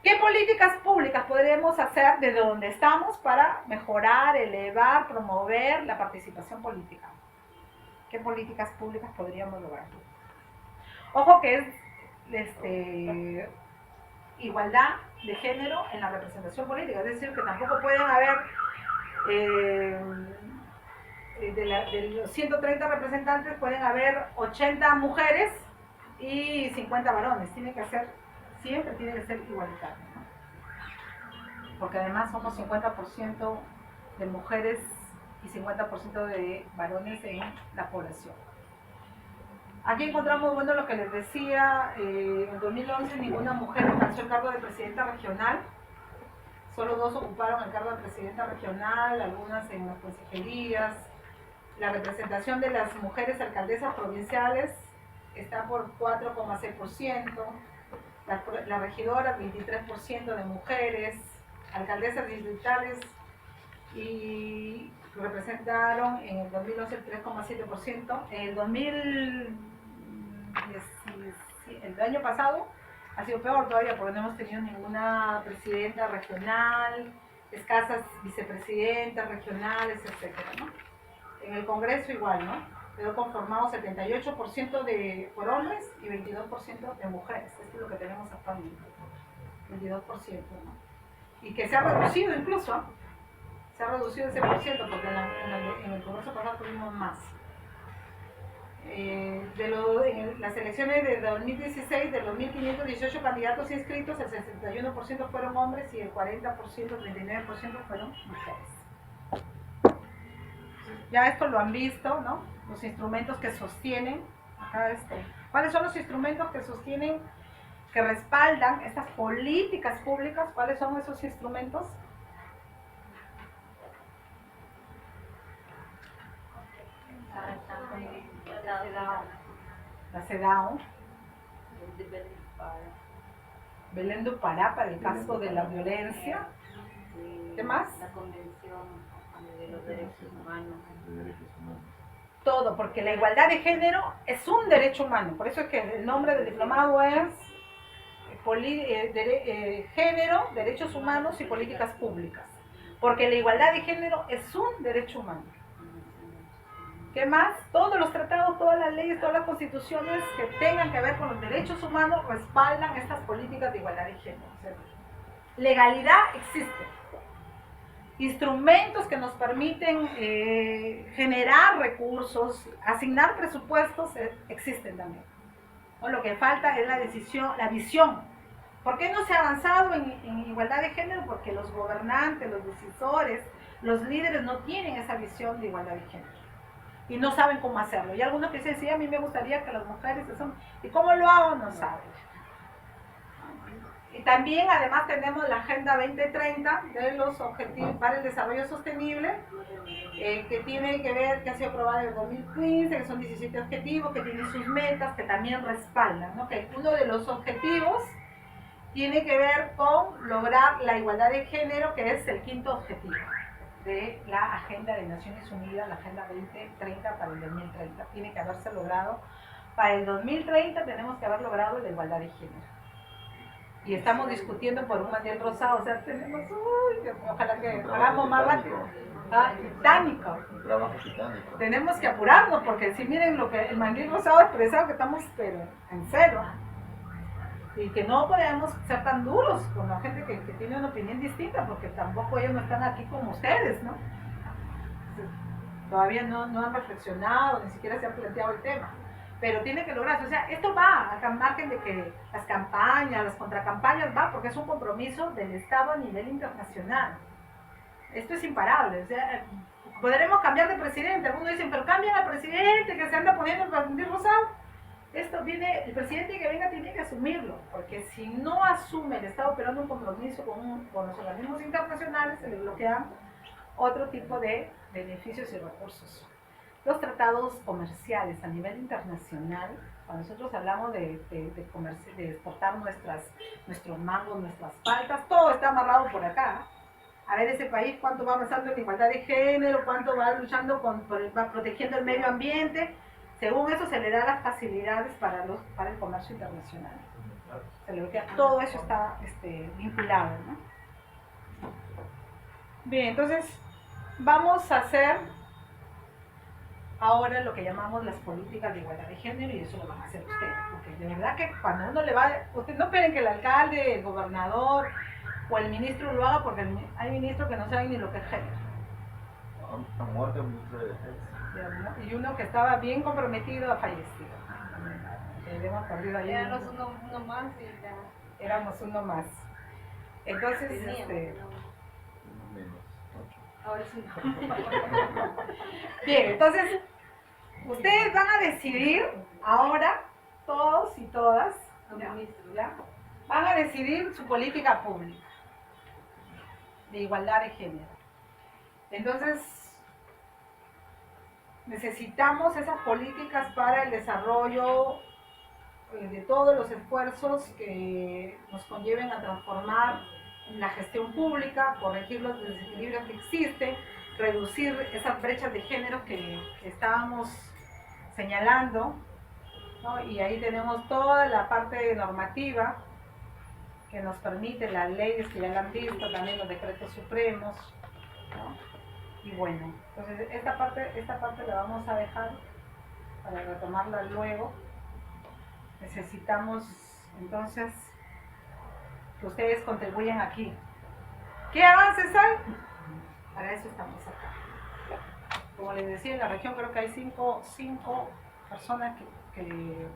¿Qué políticas públicas podríamos hacer desde donde estamos para mejorar, elevar, promover la participación política? ¿Qué políticas públicas podríamos lograr? Ojo que es igualdad de género en la representación política, es decir, que tampoco pueden haber de los 130 representantes pueden haber 80 mujeres y 50 varones, siempre tiene que ser igualitario, ¿no? Porque además somos 50% de mujeres y 50% de varones en la población. Aquí encontramos, bueno, lo que les decía, en 2011 ninguna mujer alcanzó el cargo de presidenta regional, solo 2 ocuparon el cargo de presidenta regional, algunas en las consejerías. La representación de las mujeres alcaldesas provinciales está por 4,6%, las regidoras 23% de mujeres, alcaldesas distritales y representaron en el 2011 el 3,7%. El año pasado ha sido peor todavía porque no hemos tenido ninguna presidenta regional, escasas vicepresidentas regionales, etcétera, ¿no? En el Congreso igual, ¿no? Quedó conformado 78% por hombres y 22% de mujeres. Esto es lo que tenemos actualmente, 22%, ¿no? Y que se ha reducido incluso, ¿eh? Se ha reducido ese por ciento porque en el Congreso pasado tuvimos más. En las elecciones de 2016, de los 1.518 candidatos inscritos, el 61% fueron hombres y el 40%, 39% fueron mujeres. Ya esto lo han visto, ¿no? Los instrumentos que sostienen, acá ¿cuáles son los instrumentos que sostienen, que respaldan estas políticas públicas? ¿Cuáles son esos instrumentos? La CEDAW, Belén do Pará para el caso de la violencia. ¿Qué más? La Convención de los Derechos Humanos. Todo, porque la igualdad de género es un derecho humano, por eso es que el nombre del diplomado es Género, Derechos Humanos y Políticas Públicas, porque la igualdad de género es un derecho humano. ¿Qué más? Todos los tratados, todas las leyes, todas las constituciones que tengan que ver con los derechos humanos respaldan estas políticas de igualdad de género. O sea, legalidad existe. Instrumentos que nos permiten generar recursos, asignar presupuestos, existen también. ¿No? Lo que falta es la visión. ¿Por qué no se ha avanzado en igualdad de género? Porque los gobernantes, los decisores, los líderes no tienen esa visión de igualdad de género. Y no saben cómo hacerlo. Y algunos que dicen, sí, a mí me gustaría que las mujeres son... ¿Y cómo lo hago? No saben. Y también, además, tenemos la Agenda 2030 de los Objetivos para el Desarrollo Sostenible, que tiene que ver, que ha sido aprobada en el 2015, que son 17 objetivos, que tienen sus metas, que también respaldan, ¿no? Que uno de los objetivos tiene que ver con lograr la igualdad de género, que es el 5º objetivo de la Agenda de Naciones Unidas, la Agenda 2030 para el 2030. Tiene que haberse logrado, para el 2030 tenemos que haber logrado la igualdad de género. Y estamos discutiendo por un mantel rosado, o sea, tenemos, ojalá que hagamos más rápido. titánico. Un trabajo titánico. Tenemos que apurarnos porque si miren lo que el Manguil Rosado ha expresado, que estamos pero en cero. Y que no podemos ser tan duros con la gente que tiene una opinión distinta, porque tampoco ellos no están aquí como ustedes, ¿no? Todavía no han reflexionado, ni siquiera se han planteado el tema. Pero tiene que lograrse. O sea, esto va al margen de que las campañas, las contracampañas, va, porque es un compromiso del Estado a nivel internacional. Esto es imparable. O sea, podremos cambiar de presidente. Algunos dicen, pero cambian al presidente que se anda poniendo el bandil rosado. Esto viene, el presidente que venga tiene que asumirlo, porque si no asume el Estado operando un compromiso con los organismos internacionales, se le bloquean otro tipo de beneficios y recursos. Los tratados comerciales a nivel internacional, cuando nosotros hablamos de exportar nuestros mangos, nuestras paltas, todo está amarrado por acá. A ver ese país cuánto va avanzando en la igualdad de género, cuánto va luchando va protegiendo el medio ambiente. Según eso se le da las facilidades para el comercio internacional. Se le bloquea, todo eso está vinculado, ¿no? Bien, entonces vamos a hacer ahora lo que llamamos las políticas de igualdad de género, y eso lo van a hacer ustedes, porque de verdad que cuando uno le va, ustedes no esperen que el alcalde, el gobernador o el ministro lo haga, porque hay ministros que no saben ni lo que es género. Ha muerto el ministro de Defensa. Y uno que estaba bien comprometido ha fallecido. Hemos perdido ahí. Éramos uno más y ya. Éramos uno más. Entonces, Uno menos 8. Ahora sí. Bien, entonces, ustedes van a decidir ahora, todos y todas, ¿ya? Van a decidir su política pública de igualdad de género. Entonces, necesitamos esas políticas para el desarrollo de todos los esfuerzos que nos conlleven a transformar la gestión pública, corregir los desequilibrios que existen, reducir esas brechas de género que estábamos señalando, ¿no? Y ahí tenemos toda la parte normativa que nos permite las leyes que ya la han visto, también los decretos supremos, ¿no? Y bueno, entonces esta parte la vamos a dejar para retomarla luego. Necesitamos entonces que ustedes contribuyan aquí. ¿Qué avances hay? Para eso estamos acá. Como les decía, en la región creo que hay cinco personas que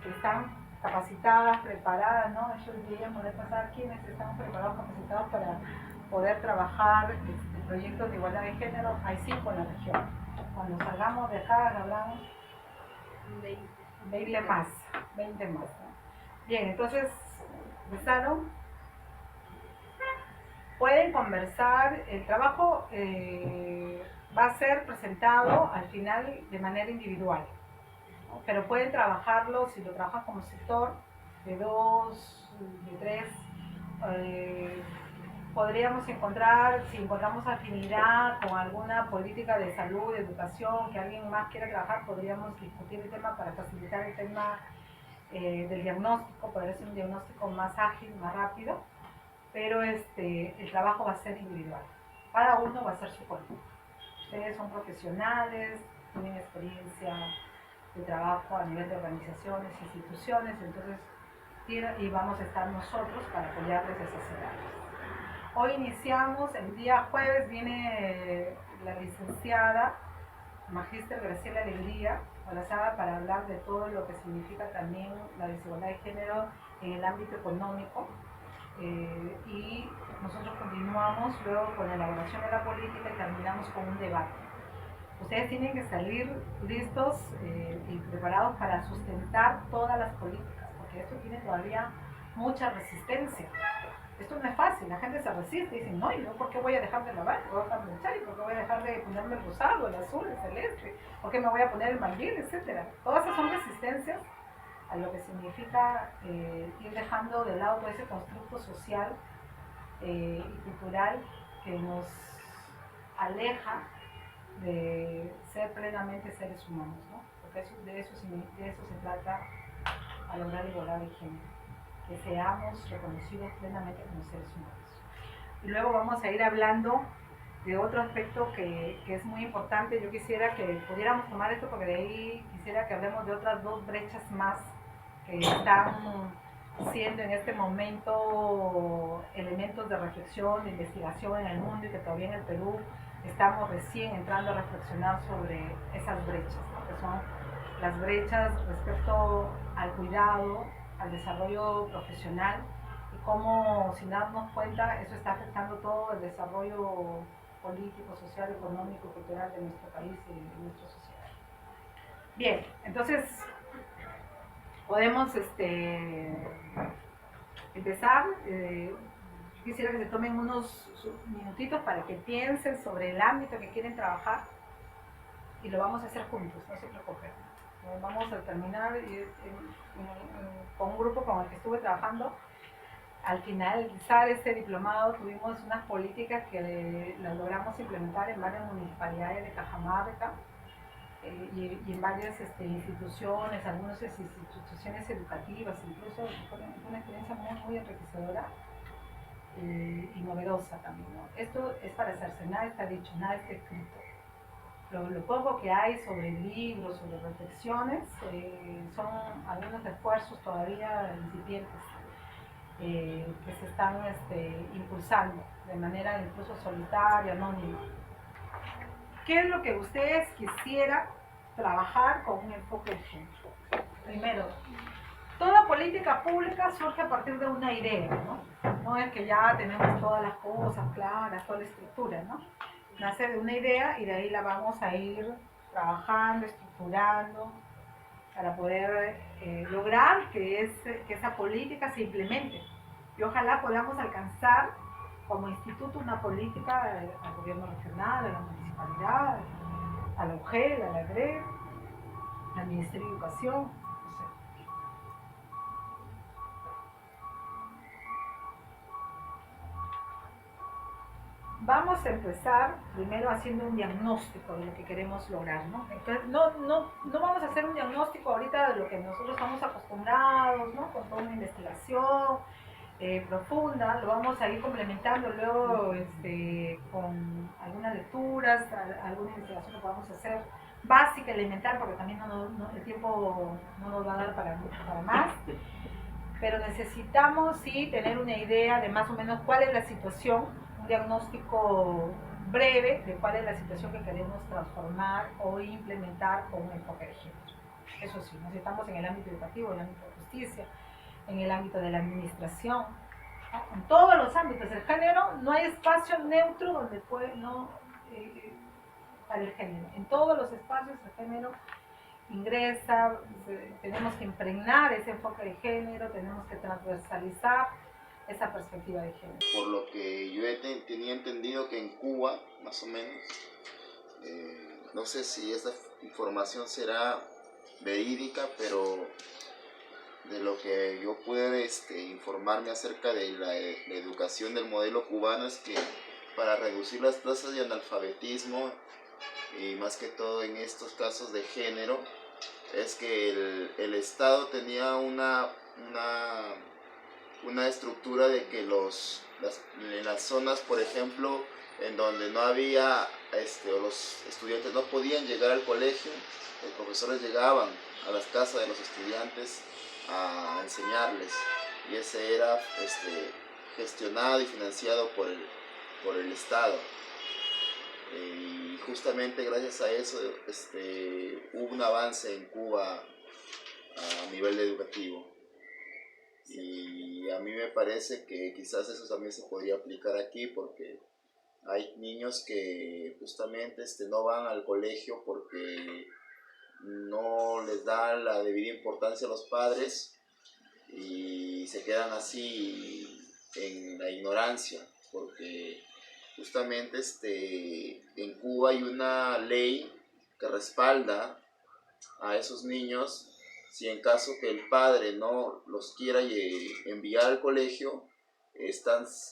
están capacitadas, preparadas, ¿no? Yo quería poder pasar quienes están preparados, capacitados para poder trabajar proyectos de igualdad de género. Hay 5 en la región. Cuando salgamos de acá, hablamos 20 más, ¿no? Bien, entonces, ¿empezaron? Pueden conversar, el trabajo va a ser presentado al final de manera individual, ¿no? Pero pueden trabajarlo, si lo trabajan como sector, de 2, de 3, podríamos encontrar, si encontramos afinidad con alguna política de salud, de educación, que alguien más quiera trabajar, podríamos discutir el tema para facilitar el tema del diagnóstico, poder hacer un diagnóstico más ágil, más rápido, pero el trabajo va a ser individual. Cada uno va a hacer su cuerpo. Ustedes son profesionales, tienen experiencia de trabajo a nivel de organizaciones, instituciones, entonces, y vamos a estar nosotros para apoyarles y asesorarles. Hoy iniciamos, el día jueves viene la licenciada Magíster Graciela Alegría Olazábal para hablar de todo lo que significa también la desigualdad de género en el ámbito económico. Y nosotros continuamos luego con la elaboración de la política y terminamos con un debate. Ustedes tienen que salir listos y preparados para sustentar todas las políticas, porque esto tiene todavía mucha resistencia. Esto no es fácil, la gente se resiste y dice, no, ¿y yo por qué voy a dejar de lavar? ¿Por qué voy a dejar de echar? ¿Por qué voy a dejar de ponerme el rosado, el azul, el celeste? ¿Por qué me voy a poner el manguil, etcétera? Todas esas son resistencias a lo que significa ir dejando de lado todo ese constructo social y cultural que nos aleja de ser plenamente seres humanos, ¿no? Porque de eso se trata a lograr la igualdad de género, que seamos reconocidos plenamente como seres humanos. Y luego vamos a ir hablando de otro aspecto que es muy importante. Yo quisiera que pudiéramos tomar esto porque de ahí quisiera que hablemos de otras dos brechas más que están siendo en este momento elementos de reflexión, de investigación en el mundo y que todavía en el Perú estamos recién entrando a reflexionar sobre esas brechas, ¿no? Que son las brechas respecto al cuidado, al desarrollo profesional y cómo, sin darnos cuenta, eso está afectando todo el desarrollo político, social, económico, cultural de nuestro país y de nuestra sociedad. Bien, entonces podemos empezar. Quisiera que se tomen unos minutitos para que piensen sobre el ámbito que quieren trabajar y lo vamos a hacer juntos, no se preocupen. Vamos a terminar con un grupo con el que estuve trabajando. Al finalizar este diplomado tuvimos unas políticas que las logramos implementar en varias municipalidades de Cajamarca y en varias instituciones, algunas instituciones educativas, incluso fue una experiencia muy enriquecedora y novedosa también, ¿no? Esto es para hacerse, nada está dicho, nada está escrito. Lo poco que hay sobre libros, sobre reflexiones, son algunos esfuerzos todavía incipientes que se están impulsando de manera incluso solitaria, anónima. ¿Qué es lo que ustedes quisieran trabajar con un enfoque de género? Primero, toda política pública surge a partir de una idea, ¿no? No es que ya tenemos todas las cosas claras, toda la estructura, ¿no? Nace de una idea y de ahí la vamos a ir trabajando, estructurando, para poder lograr que esa política se implemente. Y ojalá podamos alcanzar como instituto una política al gobierno regional, a la municipalidad, a la UGEL, a la GRER, al Ministerio de Educación, no sé. Vamos a empezar primero haciendo un diagnóstico de lo que queremos lograr, ¿no? Entonces, no vamos a hacer un diagnóstico ahorita de lo que nosotros estamos acostumbrados, ¿no? Con toda una investigación profunda, lo vamos a ir complementando luego con algunas lecturas, alguna investigación que podamos hacer básica, elemental, porque también el tiempo no nos va a dar para más, pero necesitamos sí tener una idea de más o menos cuál es la situación, un diagnóstico breve de cuál es la situación que queremos transformar o implementar con un enfoque de género. Eso sí, necesitamos en el ámbito educativo, en el ámbito de justicia, en el ámbito de la administración, ¿no? En todos los ámbitos del género no hay espacio neutro donde para el género. En todos los espacios el género ingresa, tenemos que impregnar ese enfoque de género, tenemos que transversalizar esa perspectiva de género. Por lo que yo tenía entendido que en Cuba, más o menos, no sé si esta información será verídica, pero de lo que yo pude informarme acerca de la educación del modelo cubano es que para reducir las tasas de analfabetismo y más que todo en estos casos de género es que el Estado tenía una estructura de que en las zonas, por ejemplo, en donde no había o los estudiantes no podían llegar al colegio, los profesores llegaban a las casas de los estudiantes a enseñarles, y ese era gestionado y financiado por el Estado. Y justamente gracias a eso hubo un avance en Cuba a nivel educativo. Y a mí me parece que quizás eso también se podría aplicar aquí, porque hay niños que justamente no van al colegio porque no les da la debida importancia a los padres y se quedan así en la ignorancia, porque justamente en Cuba hay una ley que respalda a esos niños si en caso que el padre no los quiera enviar al colegio,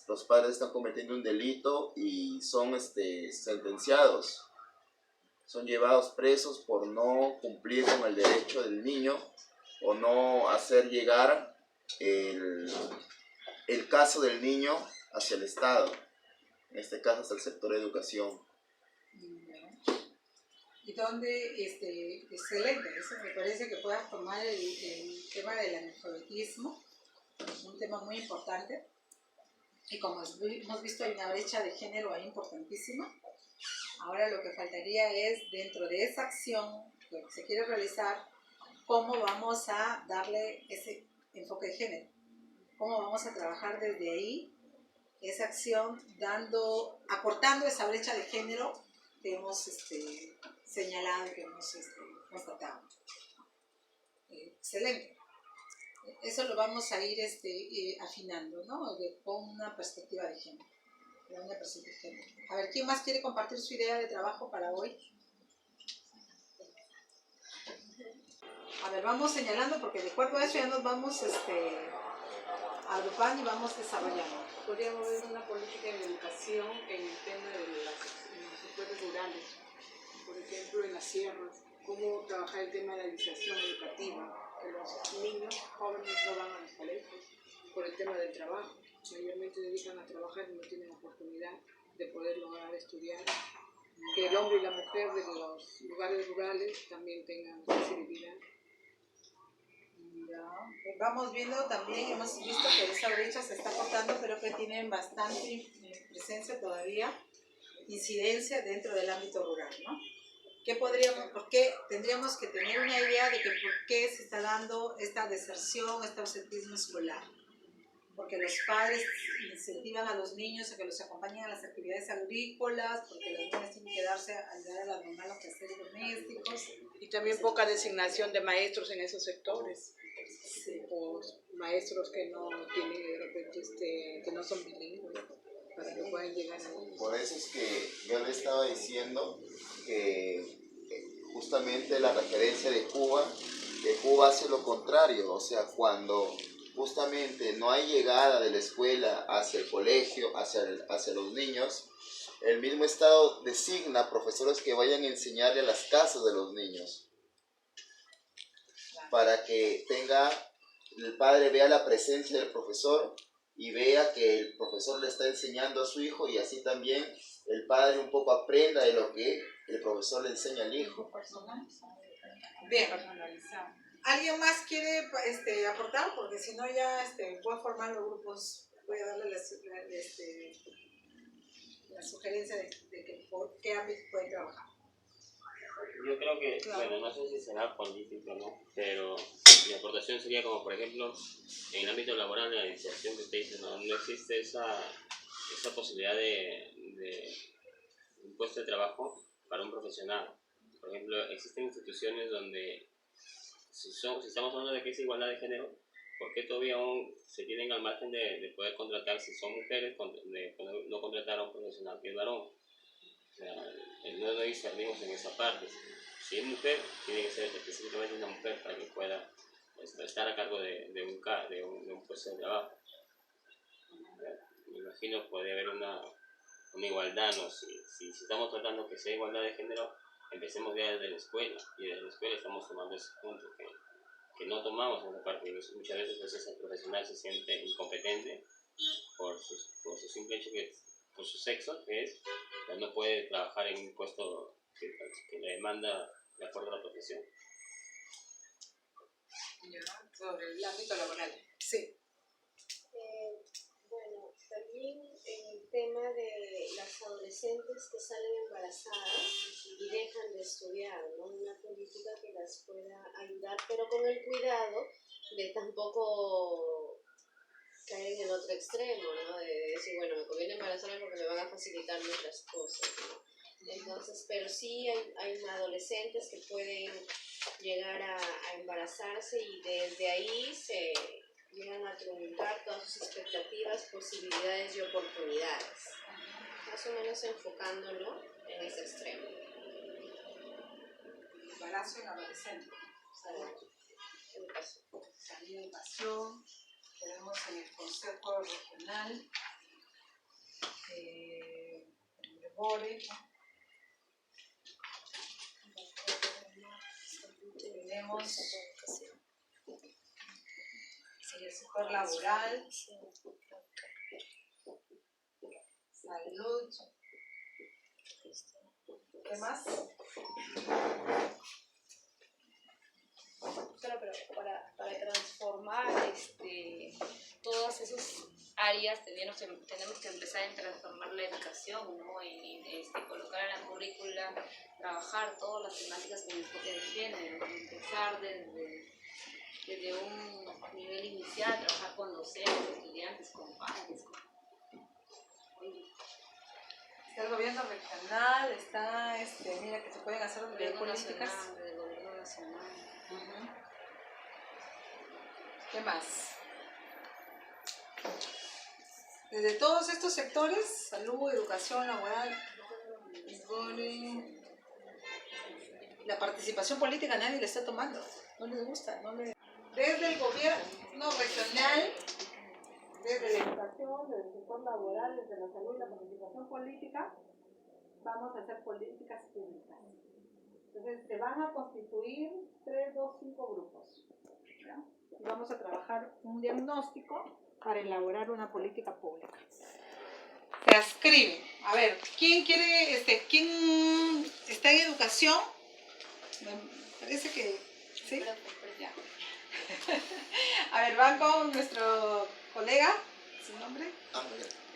los padres están cometiendo un delito y son sentenciados. Son llevados presos por no cumplir con el derecho del niño o no hacer llegar el caso del niño hacia el Estado. en este caso hasta el sector de educación. Y donde, excelente, eso me parece que puedas tomar el tema del analfabetismo, un tema muy importante. Y como hemos visto, hay una brecha de género ahí importantísima. Ahora lo que faltaría es, dentro de esa acción que se quiere realizar, cómo vamos a darle ese enfoque de género. Cómo vamos a trabajar desde ahí esa acción, acortando esa brecha de género que hemos señalado, que hemos constatado. Excelente. Eso lo vamos a ir afinando, ¿no? Con una perspectiva de género. A ver, ¿quién más quiere compartir su idea de trabajo para hoy? A ver, vamos señalando porque de acuerdo a eso ya nos vamos agrupando y vamos desarrollando. Podríamos ver una política de educación en el tema de en los sectores rurales, por ejemplo en las sierras, cómo trabajar el tema de la iniciación educativa, que los niños jóvenes no van a los colegios por el tema del trabajo, mayormente dedican a trabajar y no tienen oportunidad de poder lograr estudiar, que el hombre y la mujer de los lugares rurales también tengan accesibilidad. Vamos viendo también, hemos visto que esa brecha se está cortando, pero que tienen bastante presencia todavía, incidencia dentro del ámbito rural, ¿no? ¿Por qué tendríamos que tener una idea de que por qué se está dando esta deserción, este ausentismo escolar? Porque los padres incentivan a los niños a que los acompañen a las actividades agrícolas, porque los niños tienen que darse a ayudar a la mamá a los quehaceres domésticos. Y también poca designación de maestros en esos sectores. Sí. O maestros que no tienen de repente que no son bilingües para que puedan llegar a... Por eso es que yo le estaba diciendo que justamente la referencia de Cuba, que Cuba hace lo contrario, o sea, cuando justamente no hay llegada de la escuela hacia el colegio, hacia los niños, el mismo Estado designa profesores que vayan a enseñarle a las casas de los niños, para que el padre vea la presencia del profesor y vea que el profesor le está enseñando a su hijo, y así también el padre un poco aprenda de lo que el profesor le enseña al hijo. Bien. ¿Alguien más quiere aportar? Porque si no ya voy a formar los grupos, voy a darle la sugerencia de que por qué ámbito pueden trabajar. Yo creo que, Claro. bueno, no sé si será político, ¿no? Pero mi aportación sería como, por ejemplo, en el ámbito laboral, de la iniciación que usted dice, no existe esa posibilidad de un puesto de trabajo para un profesional. Por ejemplo, existen instituciones donde, si estamos hablando de que es igualdad de género, ¿por qué todavía aún se tienen al margen de poder contratar, si son mujeres, de no contratar a un profesional que es varón? O sea, no discernimos en esa parte. Si es mujer, tiene que ser específicamente una mujer para que pueda estar a cargo de un puesto de trabajo. Me imagino que puede haber una igualdad, ¿no? Si estamos tratando que sea igualdad de género, empecemos ya desde la escuela, y desde la escuela estamos tomando ese punto que no tomamos en la parte, y muchas veces el profesional se siente incompetente por su simple hecho por su sexo, que es, no puede trabajar en un puesto que le demanda de acuerdo a la profesión. Sobre el ámbito laboral. Sí. Bueno, también el tema de las adolescentes que salen embarazadas y dejan de estudiar, ¿no? Una política que las pueda ayudar, pero con el cuidado de tampoco caer en el otro extremo, ¿no? De decir, bueno, me conviene embarazarme porque me van a facilitar muchas cosas, ¿no? Entonces, pero sí hay adolescentes que pueden llegar a embarazarse y desde ahí se llegan a truncar todas sus expectativas, posibilidades y oportunidades. Más o menos enfocándolo en ese extremo. Embarazo en adolescente. Educación. Tenemos en el Consejo Regional, el BORE. Tenemos en el sector laboral, Salud. ¿Qué más? Claro, pero para transformar todas esas áreas tenemos que empezar en transformar la educación, ¿no? Colocar en la currícula, trabajar todas las temáticas con enfoque de género, empezar desde un nivel inicial, trabajar con docentes, estudiantes, con padres. Está el gobierno regional, está, mira que se pueden hacer políticas. Del gobierno nacional. ¿Qué más? Desde todos estos sectores, salud, educación, laboral, la participación política nadie le está tomando, no les gusta, Desde el gobierno regional, desde la educación, desde el sector laboral, desde la salud y la participación política, vamos a hacer políticas públicas. Entonces se van a constituir 3, 2, 5 grupos. ¿Ya? Y vamos a trabajar un diagnóstico para elaborar una política pública. Se adscriben. A ver, ¿quién quiere, quién está en educación? Me parece que sí. Ya. A ver, van con nuestro colega, ¿su nombre?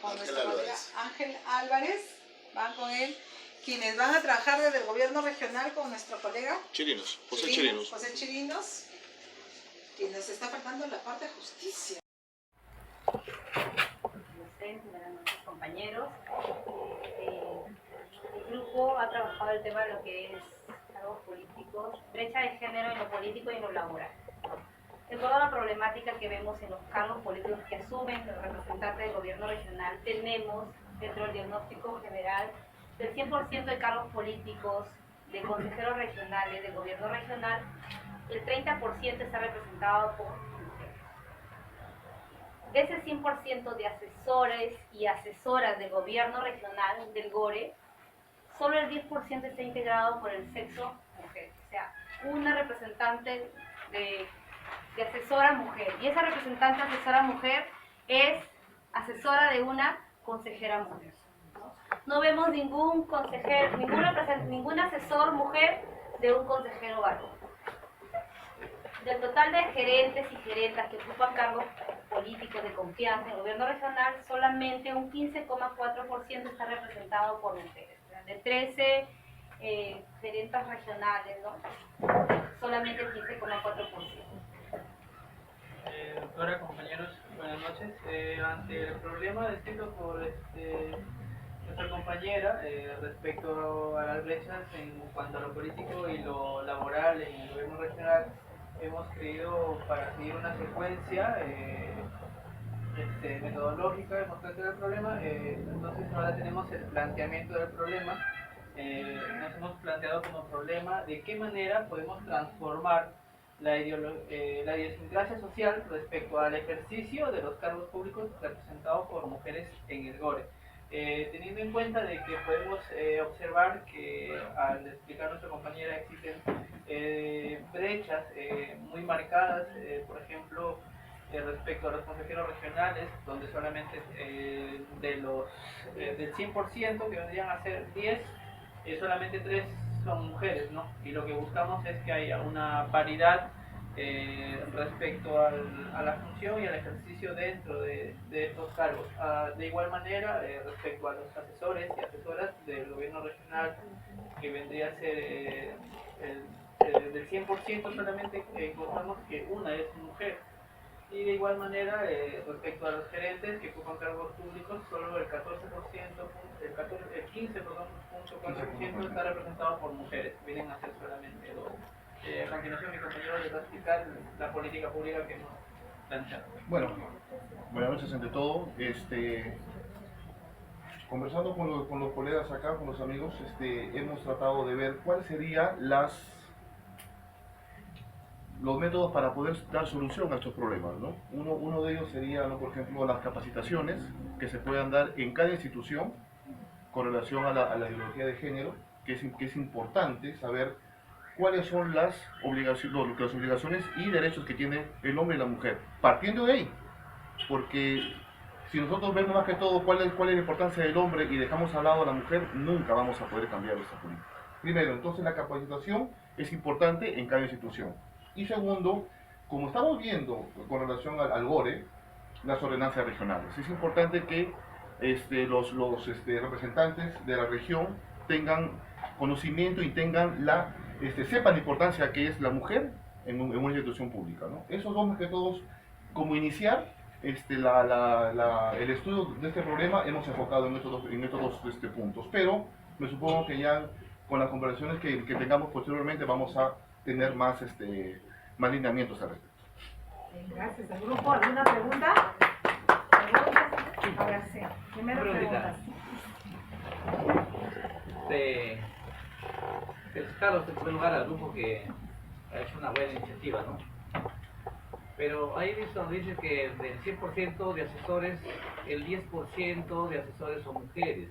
Ángel Álvarez. Ángel Álvarez, van con él. Quienes van a trabajar desde el gobierno regional con nuestro colega Chirinos, José Chirinos, y nos está faltando la parte de justicia. Buenas noches, compañeros. El grupo ha trabajado el tema de lo que es cargos políticos, brecha de género en lo político y en lo laboral. De toda la problemática que vemos en los cargos políticos que asumen los representantes del gobierno regional, tenemos dentro del diagnóstico general del 100% de cargos políticos, de consejeros regionales, del gobierno regional, el 30% está representado por mujeres. De ese 100% de asesores y asesoras del gobierno regional, del GORE, solo el 10% está integrado por el sexo mujer. O sea, una representante de asesora mujer. Y esa representante asesora mujer es asesora de una consejera mujer. No vemos ningún consejero, ningún asesor mujer de un consejero varón. Del total de gerentes y gerentas que ocupan cargos políticos de confianza en el gobierno regional, solamente un 15,4% está representado por mujeres. De 13 gerentas regionales, ¿no? Solamente el 15,4%. Doctora, compañeros, buenas noches. Ante el problema descrito por nuestra compañera respecto a las brechas en cuanto a lo político y lo laboral en el gobierno regional, hemos creído, para seguir una secuencia metodológica, hemos planteado el problema. Entonces ahora tenemos el planteamiento del problema. Nos hemos planteado como problema de qué manera podemos transformar la idiosincrasia social respecto al ejercicio de los cargos públicos representados por mujeres en el GORE. Teniendo en cuenta de que podemos observar que, al explicar a nuestra compañera, existen brechas muy marcadas, por ejemplo, respecto a los consejeros regionales, donde solamente del 100% que vendrían a ser 10, solamente 3 son mujeres, ¿no? Y lo que buscamos es que haya una paridad respecto a la función y al ejercicio dentro de estos cargos. De igual manera, respecto a los asesores y asesoras del gobierno regional, que vendría a ser del 100% solamente encontramos que una es mujer. Y de igual manera, respecto a los gerentes que ocupan cargos públicos, solo el 15,4% está representado por mujeres, vienen a ser solamente 2. A continuación, mi compañero les va a explicar la política pública que hemos planteado. Bueno, buenas noches ante todo. Conversando con los colegas acá, con los amigos, hemos tratado de ver cuáles serían los métodos para poder dar solución a estos problemas, ¿no? Uno de ellos sería, ¿no?, por ejemplo, las capacitaciones que se puedan dar en cada institución con relación a la ideología de género, que es importante saber cuáles son las obligaciones y derechos que tiene el hombre y la mujer, partiendo de ahí, porque Si nosotros vemos más que todo cuál es la importancia del hombre y dejamos al lado a la mujer, nunca vamos a poder cambiar esa política. Primero, entonces la capacitación es importante en cada institución. Y segundo, como estamos viendo con relación al GORE, las ordenanzas regionales. Es importante que los representantes de la región tengan conocimiento y tengan sepan la importancia que es la mujer en una institución pública, ¿no? Esos dos más que todos, como iniciar el estudio de este problema, hemos enfocado en estos dos puntos, pero me supongo que ya con las conversaciones que tengamos posteriormente vamos a tener más lineamientos al respecto. Gracias. ¿El grupo alguna pregunta? Ahora sí. Primero preguntas. Carlos, en primer lugar, al grupo que ha hecho una buena iniciativa, ¿no? Pero ahí dice que del 100% de asesores, el 10% de asesores son mujeres.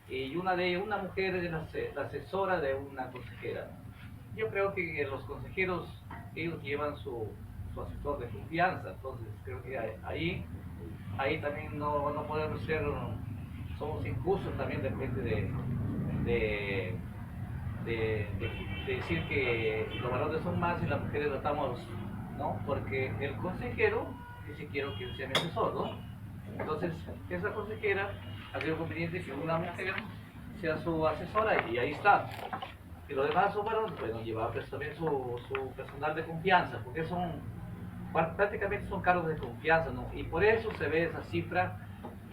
Y una mujer es la asesora de una consejera. Yo creo que los consejeros, ellos llevan su asesor de confianza, entonces creo que ahí también no podemos somos injustos también de decir que los varones son más y las mujeres tratamos, ¿no? Porque el consejero dice quiero que sea mi asesor, ¿no? Entonces esa consejera ha sido conveniente que una mujer sea su asesora y ahí está. Y los demás son varones, bueno, llevar pues, también su personal de confianza, porque prácticamente son cargos de confianza, ¿no? Y por eso se ve esa cifra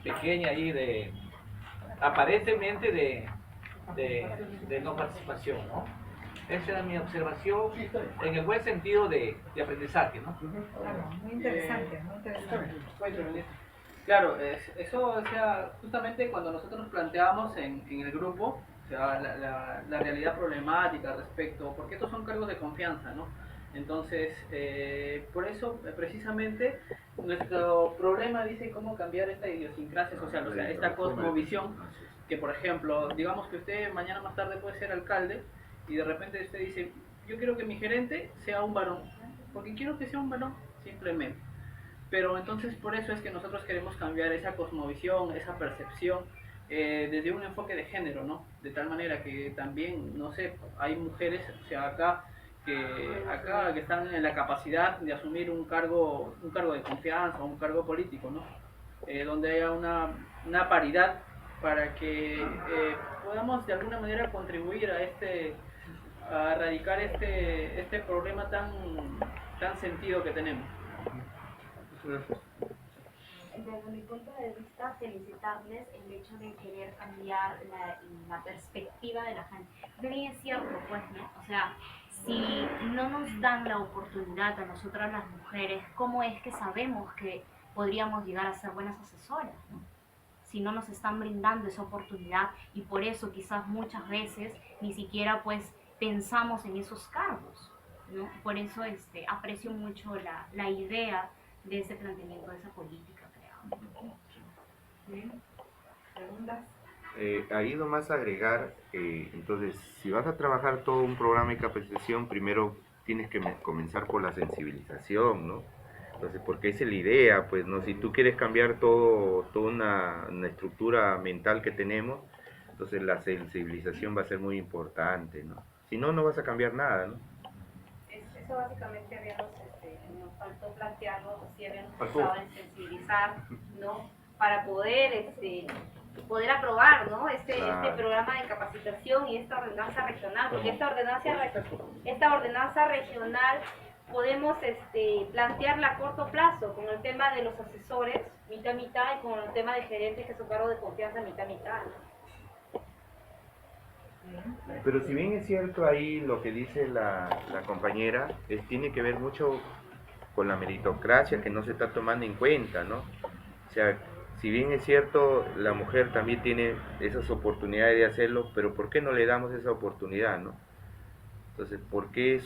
pequeña ahí aparentemente de no participación, ¿no? Esa era mi observación en el buen sentido de aprendizaje, ¿no? Claro, muy interesante, muy interesante. Claro, eso, o sea, justamente cuando nosotros nos planteamos en el grupo, o sea, la realidad problemática respecto, porque estos son cargos de confianza, ¿no? Entonces, por eso precisamente nuestro problema dice cómo cambiar esta idiosincrasia social, o sea, esta cosmovisión, que por ejemplo, digamos que usted mañana más tarde puede ser alcalde y de repente usted dice, yo quiero que mi gerente sea un varón, porque quiero que sea un varón, simplemente. Pero entonces por eso es que nosotros queremos cambiar esa cosmovisión, esa percepción, desde un enfoque de género, ¿no? De tal manera que también, no sé, hay mujeres, o sea, acá que están en la capacidad de asumir un cargo de confianza, un cargo político, ¿no? Donde haya una paridad para que podamos de alguna manera contribuir a erradicar este problema tan sentido que tenemos. Desde mi punto de vista, felicitarles el hecho de querer cambiar la perspectiva de la gente. Bien es cierto, pues, ¿no? O sea, si no nos dan la oportunidad a nosotras las mujeres, ¿cómo es que sabemos que podríamos llegar a ser buenas asesoras, ¿no? Si no nos están brindando esa oportunidad, y por eso quizás muchas veces ni siquiera pues pensamos en esos cargos, ¿no? Por eso aprecio mucho la idea de ese planteamiento, de esa política, creo. Bien. ¿Preguntas? Ahí nomás agregar, entonces, si vas a trabajar todo un programa de capacitación, primero tienes que comenzar por la sensibilización, ¿no? Entonces, porque esa es la idea, pues, ¿no? Si tú quieres cambiar toda una estructura mental que tenemos, entonces la sensibilización va a ser muy importante, ¿no? Si no, no vas a cambiar nada, ¿no? Eso básicamente nos faltó plantearlo, sí habíamos pensado en sensibilizar, ¿no? Para poder aprobar, ¿no? este programa de capacitación y esta ordenanza regional, porque esta ordenanza regional podemos plantearla a corto plazo con el tema de los asesores, mitad mitad, y con el tema de gerentes que son cargos de confianza, mitad mitad, ¿no? Pero si bien es cierto ahí lo que dice la compañera, tiene que ver mucho con la meritocracia que no se está tomando en cuenta, ¿no? O sea, si bien es cierto, la mujer también tiene esas oportunidades de hacerlo, pero ¿por qué no le damos esa oportunidad, no? Entonces, ¿por qué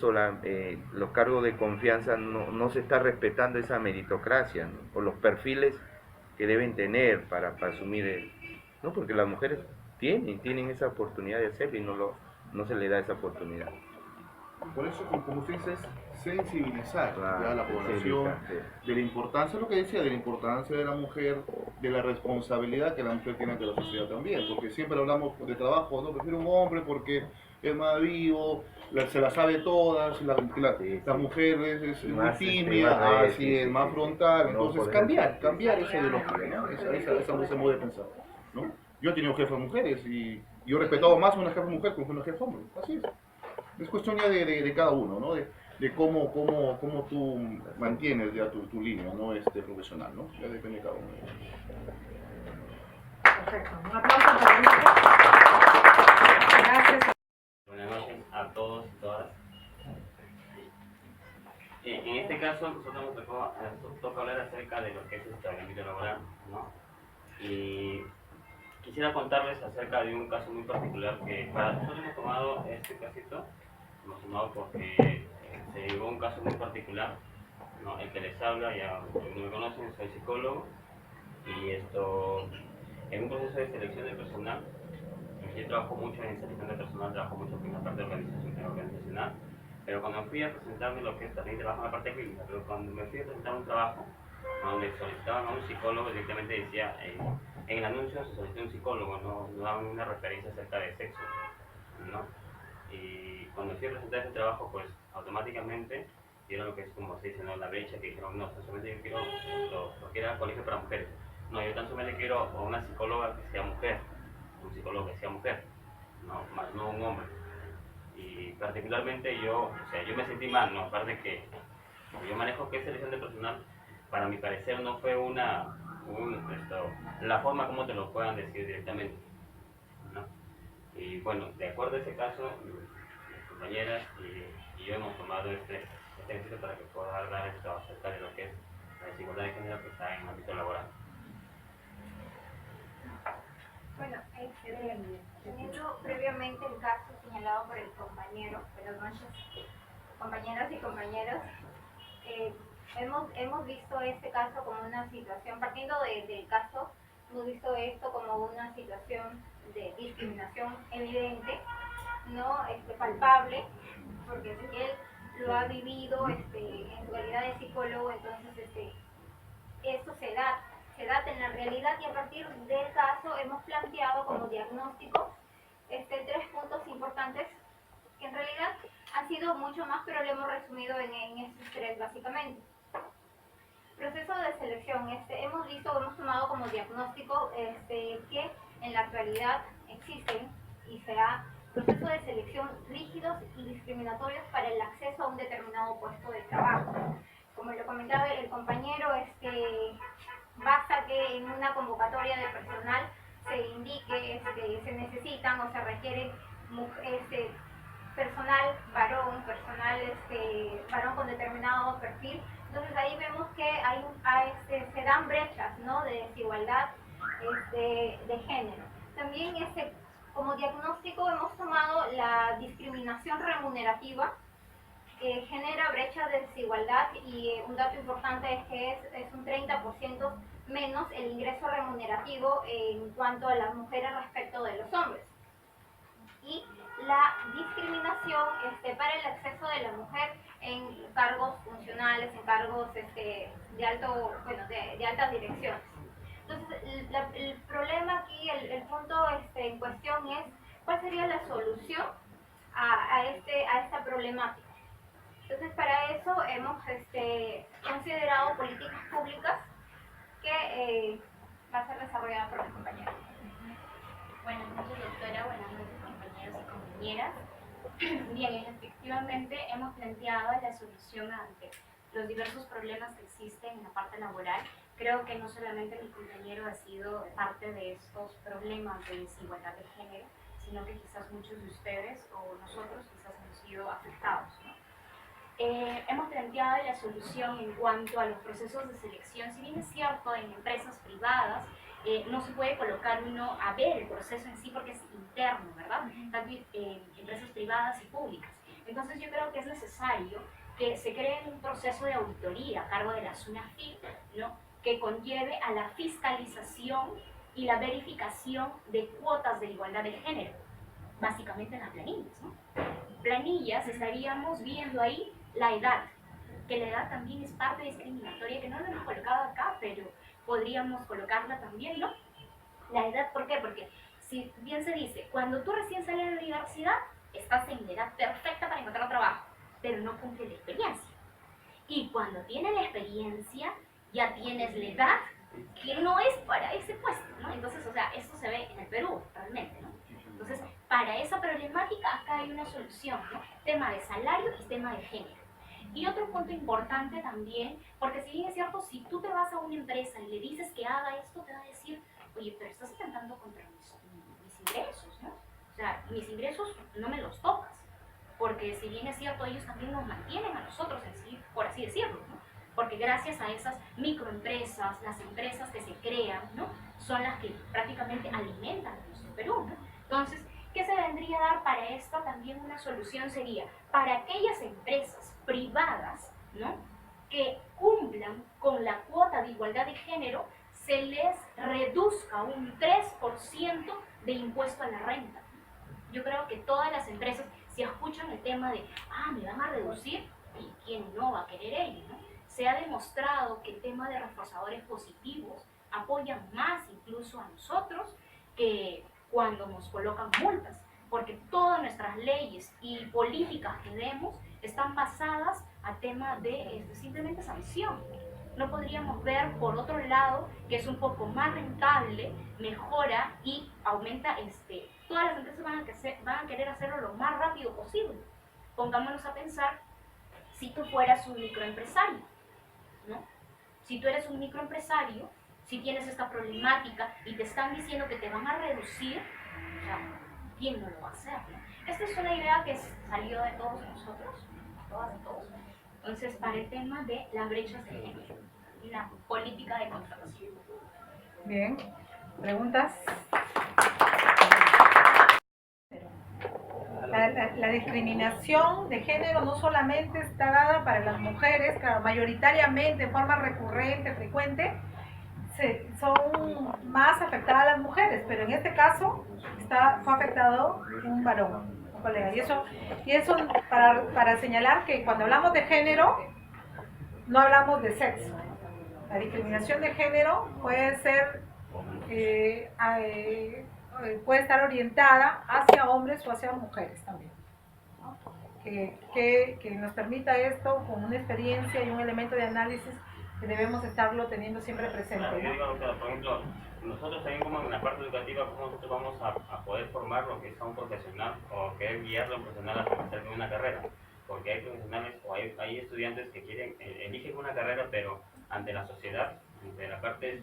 los cargos de confianza no se está respetando esa meritocracia, ¿no? O los perfiles que deben tener para asumir ¿no? Porque las mujeres tienen esa oportunidad de hacerlo y no se le da esa oportunidad. Por eso, como usted dice, es sensibilizar Claro, ya a la población sensibilizar, de la importancia, lo que decía, de la importancia de la mujer, de la responsabilidad que la mujer tiene ante la sociedad también, porque siempre hablamos de trabajo, no, prefiero un hombre porque es más vivo, se la sabe todas, la mujer es muy más, tímida, más redes, así es, más frontal, No, entonces por cambiar ejemplo, esa ideología, ¿no? Ese modo de pensar, ¿no? Yo he tenido jefas mujeres y yo he respetado más a una jefa mujer que a una jefa hombre, así es. Es cuestión ya de cada uno, ¿no? De cómo tú mantienes ya tu línea, ¿no? Profesional, ¿no? Ya depende de cada uno. Perfecto. Un aplauso para el grupo. Gracias. Buenas noches a todos y todas. En este caso, nosotros nos toca hablar acerca de lo que es el ámbito laboral, ¿no? Y quisiera contarles acerca de un caso muy particular que para nosotros hemos tomado este casito, hemos tomado porque se llegó un caso muy particular, ¿no? El que les habla, ya no me conocen, soy psicólogo y en un proceso de selección de personal. Yo trabajo mucho en selección de personal, trabajo mucho en la parte organizacional, pero cuando me fui a presentarme lo que es, también trabajo en la parte clínica, pero cuando me fui a presentar un trabajo donde solicitaban a un psicólogo, directamente decía, en el anuncio se solicitó un psicólogo, no daban una referencia acerca de sexo, ¿no? Y cuando fui a presentar ese trabajo, pues automáticamente vieron lo que es, como se dice, ¿no? La brecha, que dijeron, no, solamente yo quiero lo que era colegio para mujeres, no, yo tan solamente quiero a una psicóloga que sea mujer, un psicólogo que sea mujer, no, más no un hombre. Y particularmente yo me sentí mal, ¿no? Aparte que yo manejo que es selección de personal, para mi parecer no fue la forma como te lo puedan decir directamente, ¿no? Y bueno, de acuerdo a ese caso, mis compañeras y yo hemos tomado este ejercicio para que pueda hablar esto acerca de lo que es la desigualdad de género que está en el ámbito laboral. Bueno, teniendo previamente el caso señalado por el compañero, buenas noches, compañeras y compañeros, hemos visto este caso como una situación, partiendo del caso, hemos visto esto como una situación de discriminación evidente, no palpable, porque si él lo ha vivido en su calidad de psicólogo, entonces esto se da en la realidad, y a partir del caso hemos planteado como diagnóstico 3 puntos importantes que en realidad han sido mucho más, pero lo hemos resumido en estos 3 básicamente. Proceso de selección, hemos tomado como diagnóstico que en la actualidad existen y se da procesos de selección rígidos y discriminatorios para el acceso a un determinado puesto de trabajo. Como lo comentaba el compañero, basta que en una convocatoria de personal se indique, se necesitan o se requieren personal varón, varón con determinado perfil. Entonces ahí vemos que se dan brechas, ¿no?, de desigualdad de género. También como diagnóstico hemos tomado la discriminación remunerativa, que genera brechas de desigualdad, y un dato importante es que es un 30% menos el ingreso remunerativo en cuanto a las mujeres respecto de los hombres. Y la discriminación para el acceso de la mujer en cargos funcionales, en cargos de altas direcciones. Entonces, el problema aquí, el punto en cuestión es cuál sería la solución a esta problemática. Entonces, para eso hemos considerado políticas públicas que va a ser desarrollada por los compañeros. Buenas noches, doctora. Buenas noches, compañeros y compañeras. Bien, efectivamente hemos planteado la solución ante los diversos problemas que existen en la parte laboral. Creo que no solamente mi compañero ha sido parte de estos problemas de desigualdad de género, sino que quizás muchos de ustedes o nosotros quizás hemos sido afectados, ¿no? Hemos planteado la solución en cuanto a los procesos de selección. Si bien es cierto, en empresas privadas no se puede colocar uno a ver el proceso en sí porque es interno, ¿verdad? Tanto en empresas privadas y públicas. Entonces yo creo que es necesario que se cree un proceso de auditoría a cargo de la SUNAFIL, ¿no?, que conlleve a la fiscalización y la verificación de cuotas de igualdad de género, básicamente en las planillas, ¿no? planillas estaríamos viendo ahí la edad, que la edad también es parte discriminatoria, que no la hemos colocado acá, pero podríamos colocarla también, ¿no? La edad, ¿por qué? Porque si bien se dice, cuando tú recién sales de la universidad, estás en la edad perfecta para encontrar trabajo, pero no cumple la experiencia. Y cuando tienes la experiencia, ya tienes la edad que no es para ese puesto, ¿no? Entonces, o sea, esto se ve en el Perú, realmente, ¿no? Entonces, para esa problemática, acá hay una solución, ¿no? Tema de salario y tema de género. Y otro punto importante también, porque si bien es cierto, si tú te vas a una empresa y le dices que haga esto, te va a decir, oye, pero estás atentando contra mis ingresos, ¿no? O sea, mis ingresos no me los tocas, porque si bien es cierto, ellos también nos mantienen a nosotros, por así decirlo, ¿no? Porque gracias a esas microempresas, las empresas que se crean, ¿no? Son las que prácticamente alimentan a nuestro Perú, ¿no? Entonces, ¿qué se vendría a dar para esto? También una solución sería, para aquellas empresas privadas, ¿no? Que cumplan con la cuota de igualdad de género, se les reduzca un 3% de impuesto a la renta. Yo creo que todas las empresas, si escuchan el tema de, me van a reducir, ¿y quién no va a querer ello, no? Se ha demostrado que el tema de reforzadores positivos apoyan más incluso a nosotros que cuando nos colocan multas, porque todas nuestras leyes y políticas que vemos están basadas a tema de simplemente sanción. No podríamos ver por otro lado que es un poco más rentable, mejora y aumenta, todas las empresas van a querer hacerlo lo más rápido posible. Pongámonos a pensar, si tú fueras un microempresario, ¿no? Si tú eres un microempresario, si tienes esta problemática y te están diciendo que te van a reducir, o sea, ¿quién no lo va a hacer, no? Esta es una idea que salió de todos nosotros, todas y todos. Entonces, para el tema de las brechas de género y la política de contratación. Bien, ¿preguntas? La discriminación de género no solamente está dada para las mujeres, claro, mayoritariamente, de forma recurrente, frecuente, son más afectadas las mujeres, pero en este caso fue afectado un varón, un colega. Y eso para señalar que cuando hablamos de género, no hablamos de sexo. La discriminación de género puede ser, puede estar orientada hacia hombres o hacia mujeres también, ¿no? Que nos permita esto con una experiencia y un elemento de análisis que debemos estarlo teniendo siempre presente, ¿no? Yo digo, por ejemplo, nosotros también como en la parte educativa, ¿cómo nosotros vamos a poder formar lo que es a un profesional o querer guiarlo a un profesional a comenzar con una carrera? Porque hay profesionales o hay estudiantes que eligen una carrera, pero ante la sociedad, ante la parte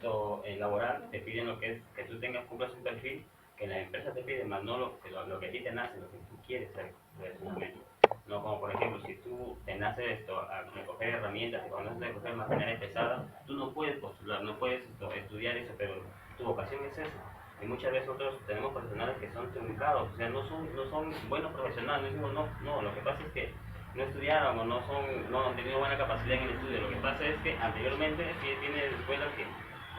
laboral, te piden lo que es que tú cumplas un perfil que la empresa te pide, más no lo que a ti te nace, lo que tú quieres ser en ese momento. No como por ejemplo, si tú te nace a recoger herramientas, y cuando naces a recoger maquinaria pesada, tú no puedes postular, no puedes estudiar eso, pero tu vocación es eso. Y muchas veces nosotros tenemos profesionales que son truncados, o sea, no son buenos profesionales, no, lo que pasa es que no estudiaron o no han tenido buena capacidad en el estudio. Lo que pasa es que anteriormente tiene escuelas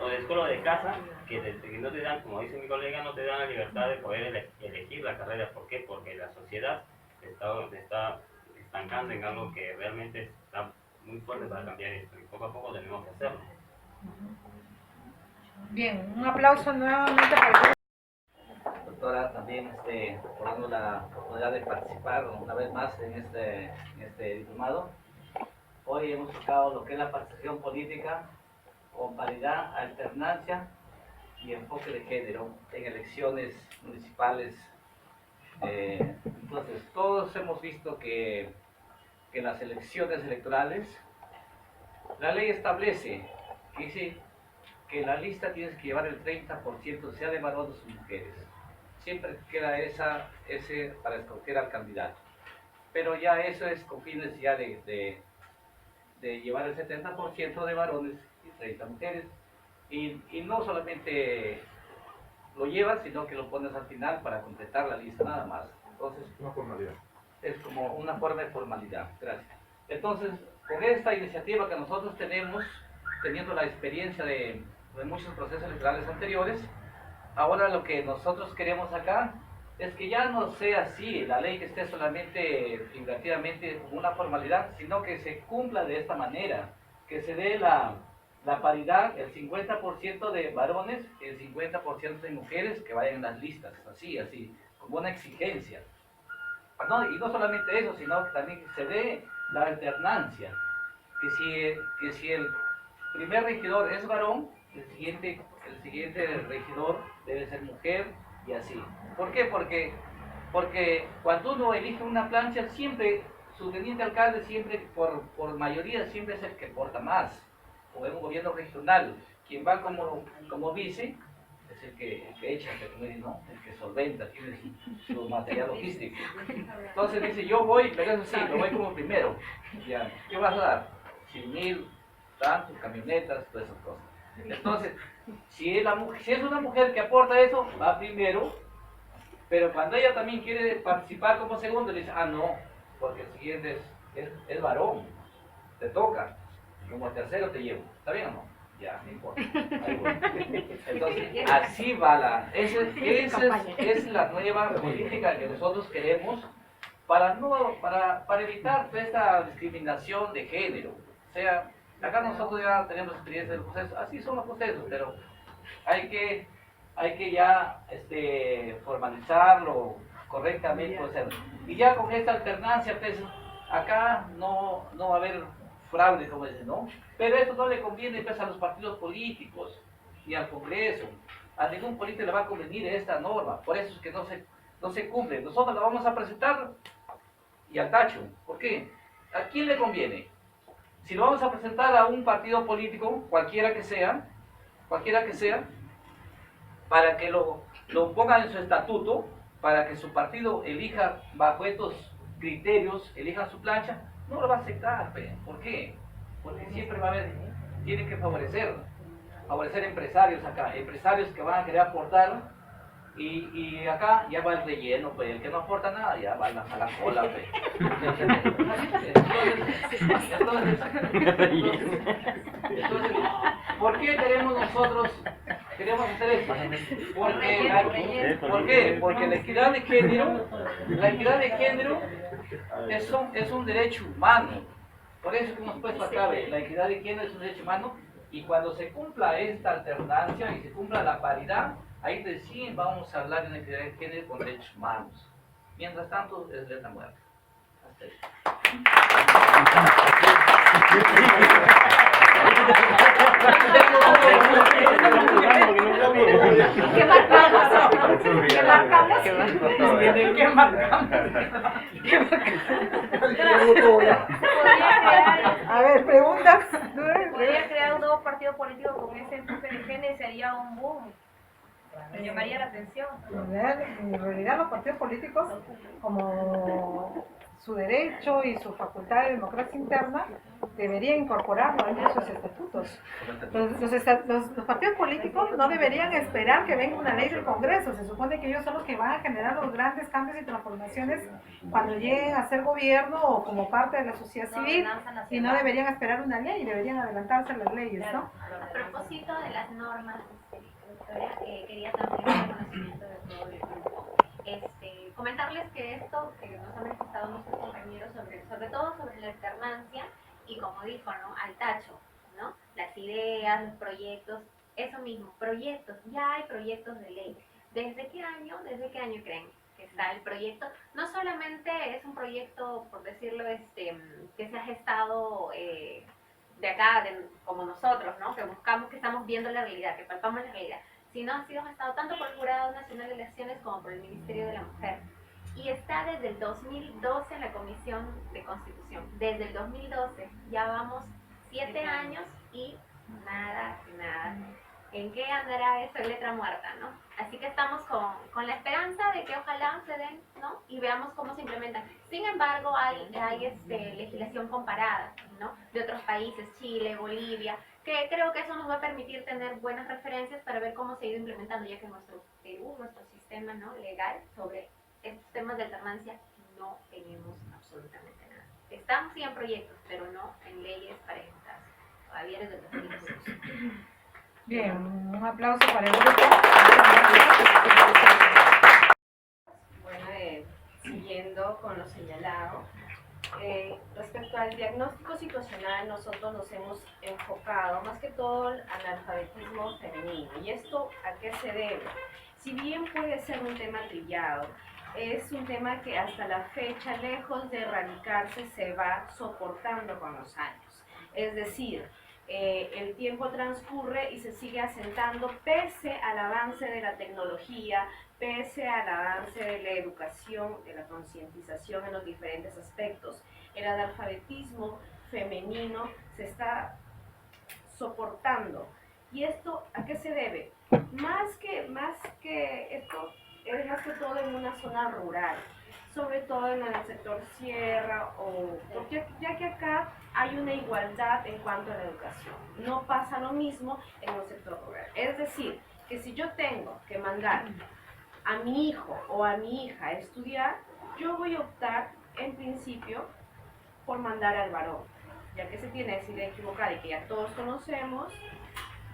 o de escuela o de casa que no te dan, como dice mi colega, no te dan la libertad de poder elegir la carrera. ¿Por qué? Porque la sociedad te está estancando en algo que realmente está muy fuerte para cambiar esto y poco a poco tenemos que hacerlo. Bien, un aplauso nuevamente para doctora, también teniendo la oportunidad de participar una vez más en este diplomado. Hoy hemos tocado lo que es la participación política con paridad, alternancia y enfoque de género en elecciones municipales. Entonces, todos hemos visto que en las elecciones electorales la ley establece que dice que la lista tienes que llevar el 30%, sea de varones o mujeres. Siempre queda ese para escoger al candidato. Pero ya eso es con fines ya de llevar el 70% de varones y 30 mujeres. Y no solamente lo llevas, sino que lo pones al final para completar la lista nada más. Entonces, una formalidad. Es como una forma de formalidad. Gracias. Entonces, con esta iniciativa que nosotros tenemos, teniendo la experiencia de muchos procesos electorales anteriores, ahora lo que nosotros queremos acá es que ya no sea así, la ley que esté solamente figurativamente como una formalidad, sino que se cumpla de esta manera, que se dé la paridad, el 50% de varones, el 50% de mujeres que vayan en las listas, así, como una exigencia. No, y no solamente eso, sino que también que se dé la alternancia, que si el primer regidor es varón, el siguiente regidor debe ser mujer, y así. ¿Por qué? Porque cuando uno elige una plancha, siempre, su teniente alcalde siempre, por mayoría, siempre es el que aporta más. O en un gobierno regional, quien va como vice, es el que echa, ¿no? El que solventa, tiene su material logístico. Entonces dice, yo voy, pero eso sí, lo voy como primero. Ya, ¿qué vas a dar? 100.000, tantos, camionetas, todas esas cosas. Entonces, si es una mujer que aporta eso, va primero, pero cuando ella también quiere participar como segundo, le dice, no, porque el siguiente es varón, te toca, como tercero te llevo, ¿está bien o no? Ya, no importa. Ahí voy. Entonces, así va esa es la nueva política que nosotros queremos para evitar esta discriminación de género. O sea, acá nosotros ya tenemos experiencia del proceso, así son los procesos, pero hay que ya formalizarlo correctamente. Y ya con esta alternancia, pues, acá no va a haber fraude, como dicen, ¿no? Pero esto no le conviene, pues, a los partidos políticos, ni al Congreso. A ningún político le va a convenir esta norma, por eso es que no se cumple. Nosotros la vamos a presentar y al tacho. ¿Por qué? ¿A quién le conviene? Si lo vamos a presentar a un partido político, cualquiera que sea, para que lo pongan en su estatuto, para que su partido elija bajo estos criterios, elija su plancha, no lo va a aceptar. ¿Por qué? Porque siempre va a haber, tiene que favorecer empresarios acá, empresarios que van a querer aportar, y acá ya va el relleno, pues, el que no aporta nada ya va a la cola, pues. Entonces, ¿por qué queremos hacer esto? ¿Por qué? Porque la equidad de género es un derecho humano. Por eso que hemos puesto acá, la equidad de género es un derecho humano, y cuando se cumpla esta alternancia y se cumpla la paridad, ahí recién vamos a hablar de una equidad de género con derechos humanos. Mientras tanto, es letra muerta. Hasta ahí. ¿Qué marcamos? ¿Qué marcamos? ¿Qué marcamos? A ver, preguntas. Podría crear un nuevo partido político con ese enfoque de género y sería un boom. Me llamaría la atención. En realidad los partidos políticos, como su derecho y su facultad de democracia interna, deberían incorporarlo en sus estatutos. Los partidos políticos no deberían esperar que venga una ley del Congreso. Se supone que ellos son los que van a generar los grandes cambios y transformaciones cuando lleguen a ser gobierno o como parte de la sociedad civil, y no deberían esperar una ley, deberían adelantarse a las leyes, ¿no? A propósito de las normas, doctora, quería también el conocimiento de todo el grupo. Comentarles que esto que nos han manifestado nuestros compañeros sobre todo sobre la alternancia, y como dijo, ¿no? Al tacho, ¿no? Las ideas, los proyectos, eso mismo, proyectos, ya hay proyectos de ley. ¿Desde qué año creen que está el proyecto? No solamente es un proyecto, por decirlo, que se ha gestado de acá, como nosotros, ¿no? Que buscamos, que estamos viendo la realidad, que palpamos la realidad, sino ha sido gestado tanto por el Jurado Nacional de Elecciones como por el Ministerio de la Mujer. Y está desde el 2012 en la Comisión de Constitución. Desde el 2012, ya vamos 7 años y nada. ¿En qué andará eso en letra muerta, no? Así que estamos con la esperanza de que ojalá se den, ¿no? Y veamos cómo se implementan. Sin embargo, hay legislación comparada, ¿no? De otros países, Chile, Bolivia, que creo que eso nos va a permitir tener buenas referencias para ver cómo se ha ido implementando, ya que nuestro Perú, nuestro sistema, ¿no? Legal sobre estos temas de alternancia, no tenemos absolutamente nada. Estamos sí en proyectos, pero no en leyes para ejecutarse. Todavía desde el 2012. Bien, un aplauso para el grupo. acuerdo con lo señalado. Respecto al diagnóstico situacional, nosotros nos hemos enfocado más que todo al analfabetismo femenino. ¿Y esto a qué se debe? Si bien puede ser un tema trillado, es un tema que hasta la fecha, lejos de erradicarse, se va soportando con los años. Es decir, el tiempo transcurre y se sigue asentando pese al avance de la tecnología, pese al avance de la educación, de la concientización en los diferentes aspectos. El analfabetismo femenino se está soportando. ¿Y esto a qué se debe? Más que esto, es más que todo en una zona rural, sobre todo en el sector sierra, ya que acá hay una igualdad en cuanto a la educación. No pasa lo mismo en el sector rural. Es decir, que si yo tengo que mandar a mi hijo o a mi hija a estudiar, yo voy a optar en principio por mandar al varón, ya que se tiene esa idea equivocada y que ya todos conocemos,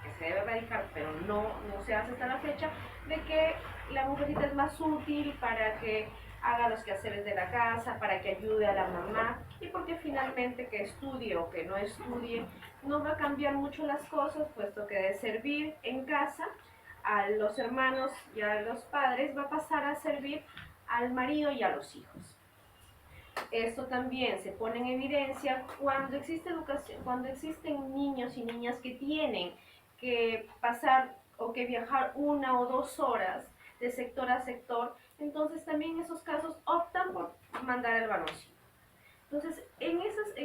que se debe erradicar, pero no se hace hasta la fecha, de que la mujercita es más útil para que haga los quehaceres de la casa, para que ayude a la mamá, y porque finalmente que estudie o que no estudie no va a cambiar mucho las cosas, puesto que de servir en casa a los hermanos y a los padres va a pasar a servir al marido y a los hijos. Esto también se pone en evidencia cuando existe educación, cuando existen niños y niñas que tienen que pasar o que viajar 1 o 2 horas de sector a sector, entonces también en esos casos optan por mandar al varoncito. Entonces, en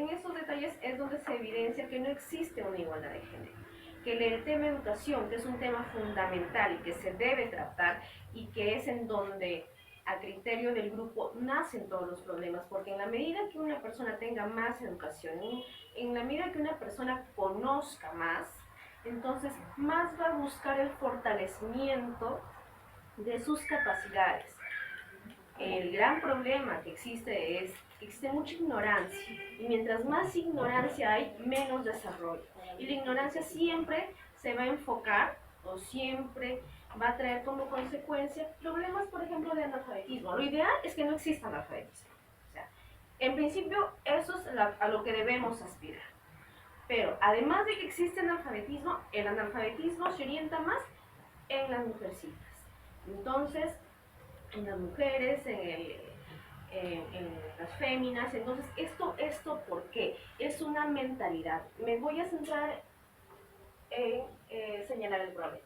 esos detalles es donde se evidencia que no existe una igualdad de género, que el tema de educación, que es un tema fundamental y que se debe tratar y que es en donde a criterio del grupo nacen todos los problemas, porque en la medida que una persona tenga más educación, en la medida que una persona conozca más, entonces más va a buscar el fortalecimiento de sus capacidades. El gran problema que existe es que existe mucha ignorancia, y mientras más ignorancia hay, menos desarrollo. Y la ignorancia siempre se va a enfocar o siempre va a traer como consecuencia problemas, por ejemplo, de analfabetismo. Lo ideal es que no exista analfabetismo. O sea, en principio, eso es a lo que debemos aspirar. Pero además de que existe analfabetismo, el analfabetismo se orienta más en las mujercitas. Entonces, en las mujeres, en las féminas. Entonces, ¿esto por qué? Es una mentalidad. Me voy a centrar en señalar el problema.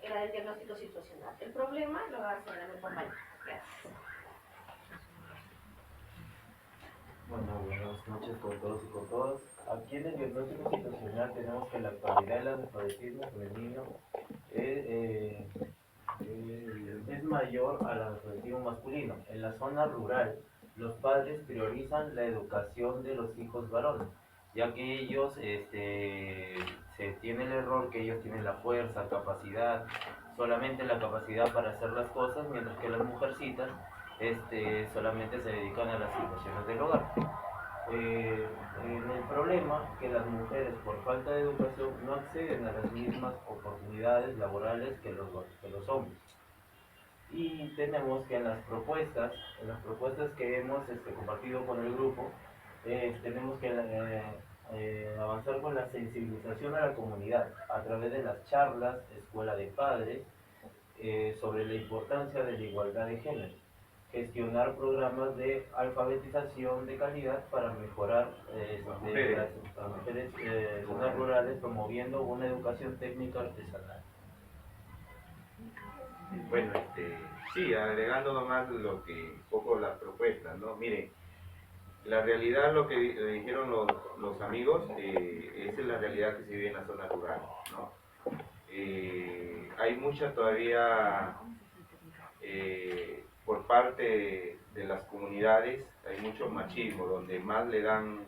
Era el diagnóstico situacional. El problema lo va a señalar mi compañero. Gracias. Bueno, buenas noches con todos y con todas. Aquí en el diagnóstico situacional tenemos que la actualidad del analfabetismo femenino es mayor al analfabetismo masculino. En la zona rural, los padres priorizan la educación de los hijos varones, ya que ellos se tiene el error que ellos tienen la fuerza, capacidad, solamente la capacidad para hacer las cosas, mientras que las mujercitas solamente se dedican a las situaciones del hogar. El problema que las mujeres por falta de educación no acceden a las mismas oportunidades laborales que los hombres. Y tenemos que en las propuestas que hemos compartido con el grupo, tenemos que avanzar con la sensibilización a la comunidad a través de las charlas, escuela de padres, sobre la importancia de la igualdad de género, gestionar programas de alfabetización de calidad para mejorar las mujeres zonas rurales, promoviendo una educación técnica artesanal. Bueno, sí, agregando nomás lo que un poco las propuestas, ¿no? Miren, la realidad, lo que dijeron los amigos, esa es la realidad que se vive en la zona rural, ¿no? Hay mucha todavía, por parte de las comunidades, hay mucho machismo, donde más le dan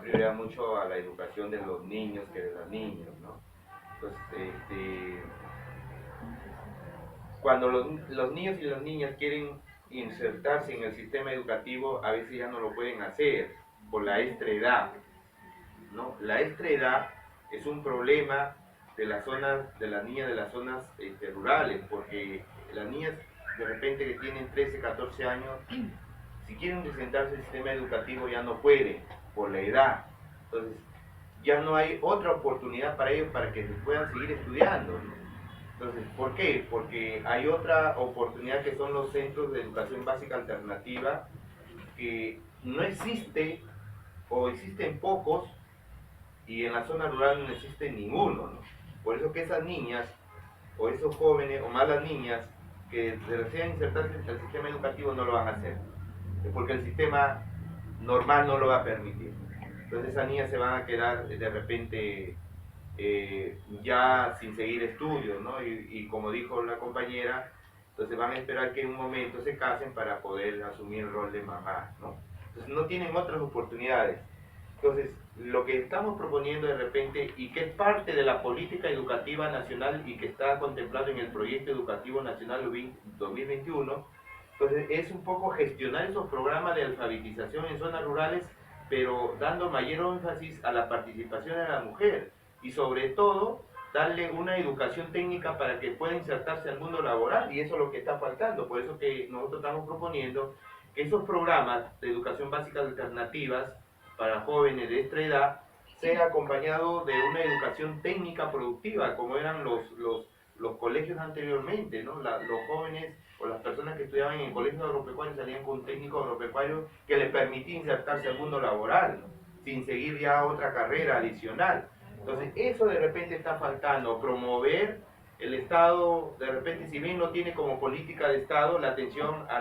prioridad mucho a la educación de los niños que de las niñas, ¿no? Entonces, cuando los niños y las niñas quieren insertarse en el sistema educativo, a veces ya no lo pueden hacer por la extra edad, ¿no? La extra edad es un problema de las niñas de las zonas rurales, porque las niñas de repente que tienen 13, 14 años si quieren presentarse al sistema educativo ya no pueden, por la edad. Entonces, ya no hay otra oportunidad para ellos para que puedan seguir estudiando, ¿no? Entonces, ¿por qué? Porque hay otra oportunidad que son los centros de educación básica alternativa, que no existe o existen pocos, y en la zona rural no existe ninguno, ¿no? Por eso que esas niñas o esos jóvenes o más las niñas que desean insertarse en el sistema educativo no lo van a hacer, porque el sistema normal no lo va a permitir. Entonces esas niñas se van a quedar de repente ya sin seguir estudios, ¿no? Y como dijo la compañera, entonces van a esperar que en un momento se casen para poder asumir el rol de mamá, ¿no? Entonces no tienen otras oportunidades. Entonces, lo que estamos proponiendo de repente, y que es parte de la política educativa nacional y que está contemplado en el Proyecto Educativo Nacional 2021, entonces es un poco gestionar esos programas de alfabetización en zonas rurales, pero dando mayor énfasis a la participación de la mujer y sobre todo darle una educación técnica para que pueda insertarse al mundo laboral, y eso es lo que está faltando. Por eso que nosotros estamos proponiendo que esos programas de educación básica alternativas para jóvenes de esta edad sea acompañado de una educación técnica productiva, como eran los colegios anteriormente, ¿no? Los jóvenes o las personas que estudiaban en colegios agropecuarios salían con un técnico agropecuario que les permitía insertarse al mundo laboral, ¿no? Sin seguir ya otra carrera adicional. Entonces eso de repente está faltando, promover el Estado, de repente si bien no tiene como política de Estado la atención a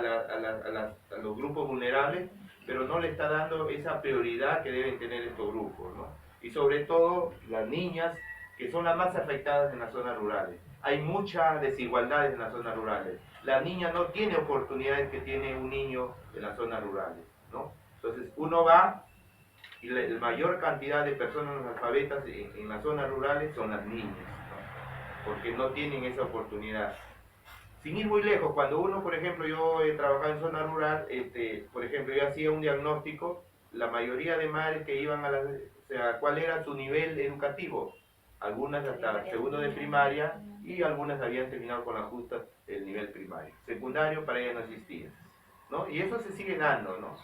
los grupos vulnerables, pero no le está dando esa prioridad que deben tener estos grupos, ¿no? Y sobre todo las niñas, que son las más afectadas en las zonas rurales. Hay muchas desigualdades en las zonas rurales. La niña no tiene oportunidades que tiene un niño en las zonas rurales, ¿no? Entonces uno va y la mayor cantidad de personas analfabetas en las zonas rurales son las niñas, ¿no? Porque no tienen esa oportunidad. Sin ir muy lejos, cuando uno, por ejemplo, yo he trabajado en zona rural, por ejemplo, yo hacía un diagnóstico, la mayoría de madres que iban a o sea, ¿cuál era su nivel educativo? Algunas hasta segundo de primaria y algunas habían terminado con la justa el nivel primario. Secundario para ellas no existía, ¿no? Y eso se sigue dando, ¿no?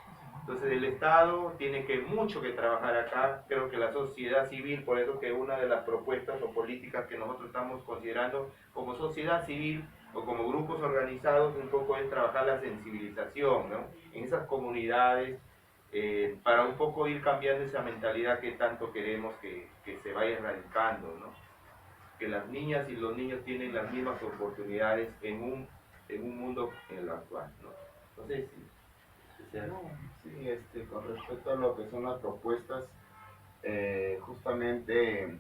Entonces el Estado tiene mucho que trabajar acá. Creo que la sociedad civil, por eso que una de las propuestas o políticas que nosotros estamos considerando como sociedad civil o como grupos organizados, un poco es trabajar la sensibilización, ¿no? En esas comunidades, para un poco ir cambiando esa mentalidad que tanto queremos que se vaya erradicando, ¿no? Que las niñas y los niños tienen las mismas oportunidades en un mundo en el actual, ¿no? Entonces, sí, con respecto a lo que son las propuestas, justamente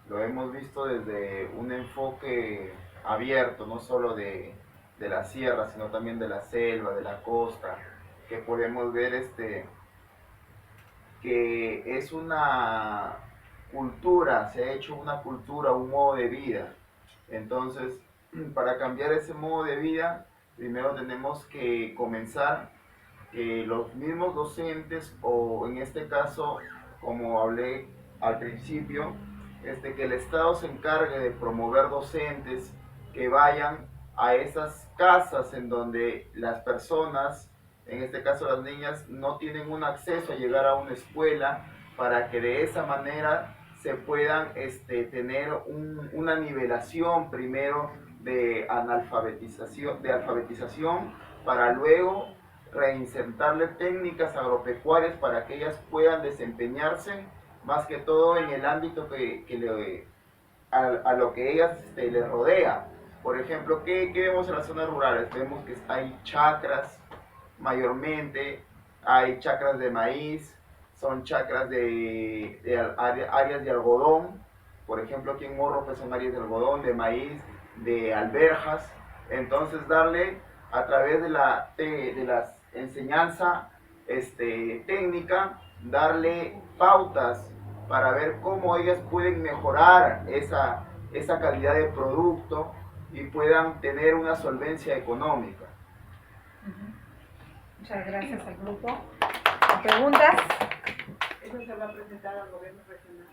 lo hemos visto desde un enfoque abierto, no solo de la sierra, sino también de la selva, de la costa, que podemos ver que es una cultura, se ha hecho una cultura, un modo de vida. Entonces, para cambiar ese modo de vida, primero tenemos que comenzar que los mismos docentes, o en este caso, como hablé al principio, que el Estado se encargue de promover docentes que vayan a esas casas en donde las personas, en este caso las niñas, no tienen un acceso a llegar a una escuela, para que de esa manera se puedan tener una nivelación primero de alfabetización, para luego reinsertarle técnicas agropecuarias para que ellas puedan desempeñarse más que todo en el ámbito a lo que ellas les rodea. Por ejemplo, ¿qué vemos en las zonas rurales? Vemos que hay chacras, mayormente, hay chacras de maíz, son chacras de áreas de algodón. Por ejemplo, aquí en Morro pues son áreas de algodón, de maíz, de alberjas. Entonces darle a través de la enseñanza técnica, darle pautas para ver cómo ellas pueden mejorar esa calidad de producto y puedan tener una solvencia económica. Muchas gracias al grupo. ¿Preguntas? Eso se va a presentar al gobierno regional.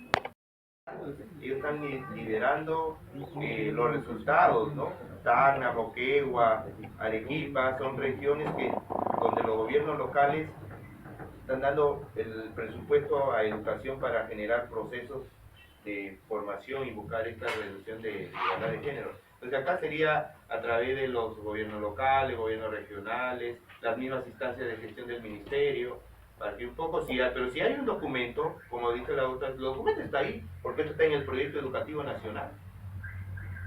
Ellos están liderando los resultados, ¿no? Tacna, Moquegua, Arequipa, son regiones donde los gobiernos locales están dando el presupuesto a educación para generar procesos de formación y buscar esta reducción de igualdad de género. Entonces acá sería a través de los gobiernos locales, gobiernos regionales, las mismas instancias de gestión del ministerio, para que un poco, pero si hay un documento, como dice la doctora, el documento está ahí, porque esto está en el proyecto educativo nacional.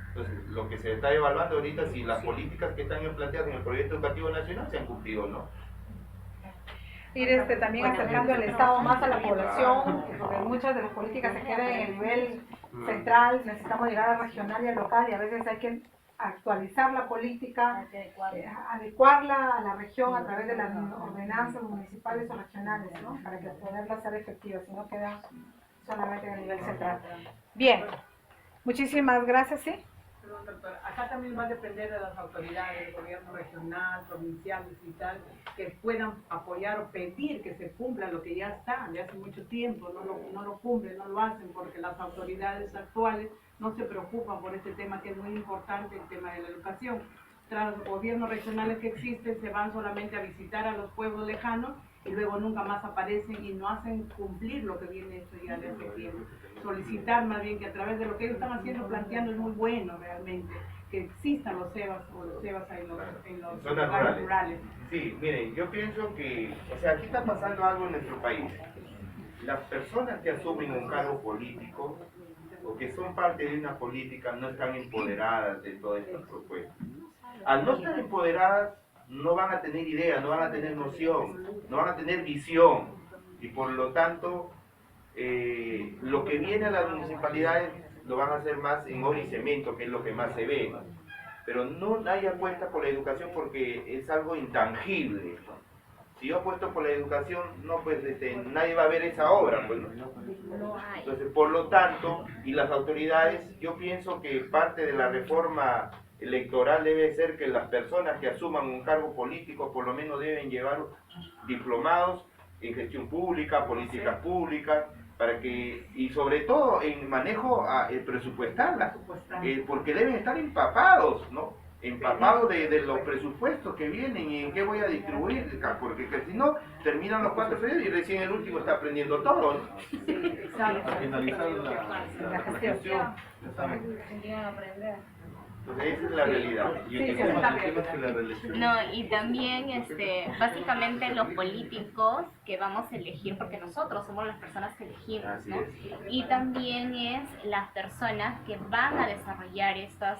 Entonces, lo que se está evaluando ahorita es si las políticas que están planteadas en el proyecto educativo nacional se han cumplido o no. Ir también acercando el Estado más a la población, porque muchas de las políticas se quedan en el nivel central, necesitamos llegar a regional y a local, y a veces hay que actualizar la política, adecuarla a la región a través de las ordenanzas municipales o regionales, ¿no? Para que poderla hacer efectiva, si no queda solamente en el nivel central. Bien, muchísimas gracias, ¿sí? Perdón, doctora. Acá también va a depender de las autoridades del gobierno regional, provinciales y tal, que puedan apoyar o pedir que se cumpla lo que ya está, de hace mucho tiempo, no lo cumplen, no lo hacen, porque las autoridades actuales no se preocupan por este tema que es muy importante, el tema de la educación. Tras los gobiernos regionales que existen, se van solamente a visitar a los pueblos lejanos y luego nunca más aparecen y no hacen cumplir lo que viene hecho ya de hace tiempo. Solicitar más bien que a través de lo que ellos están haciendo, planteando, es muy bueno realmente, que existan los CEBAS o los CEBAS en los lugares rurales. Sí, miren, yo pienso que, o sea, aquí está pasando algo en nuestro país. Las personas que asumen un cargo político o que son parte de una política no están empoderadas de todas estas propuestas. Al no estar empoderadas, no van a tener idea, no van a tener noción, no van a tener visión, y por lo tanto lo que viene a las municipalidades lo van a hacer más en oro y cemento, que es lo que más se ve, pero no hay apuesta por la educación porque es algo intangible. Si yo apuesto por la educación, no, pues nadie va a ver esa obra, pues, ¿no? Entonces, por lo tanto, y las autoridades, yo pienso que parte de la reforma electoral debe ser que las personas que asuman un cargo político por lo menos deben llevar diplomados en gestión pública, políticas públicas, para que, y sobre todo en manejo presupuestal, porque deben estar empapados, ¿no? Empapados de los presupuestos que vienen y en qué voy a distribuir, porque si no, terminan los 4 años y recién el último está aprendiendo todo, ¿no? Al finalizar la gestión, entonces esa es la realidad. No, y también básicamente los políticos que vamos a elegir, porque nosotros somos las personas que elegimos, ¿no? Y también es las personas que van a desarrollar estos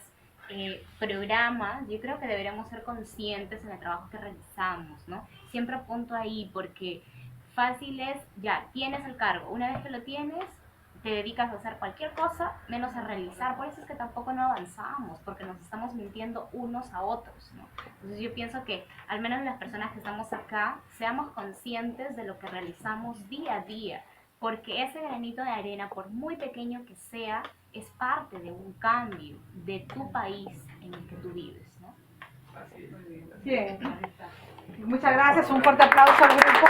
programas. Yo creo que deberíamos ser conscientes en el trabajo que realizamos, ¿no? Siempre apunto ahí porque fácil es, ya, tienes el cargo, una vez que lo tienes, te dedicas a hacer cualquier cosa menos a realizar. Por eso es que tampoco no avanzamos, porque nos estamos mintiendo unos a otros, ¿no? Entonces yo pienso que al menos las personas que estamos acá seamos conscientes de lo que realizamos día a día, porque ese granito de arena, por muy pequeño que sea, es parte de un cambio de tu país en el que tú vives, ¿no? Así es. Bien. Muchas gracias, un fuerte aplauso al grupo.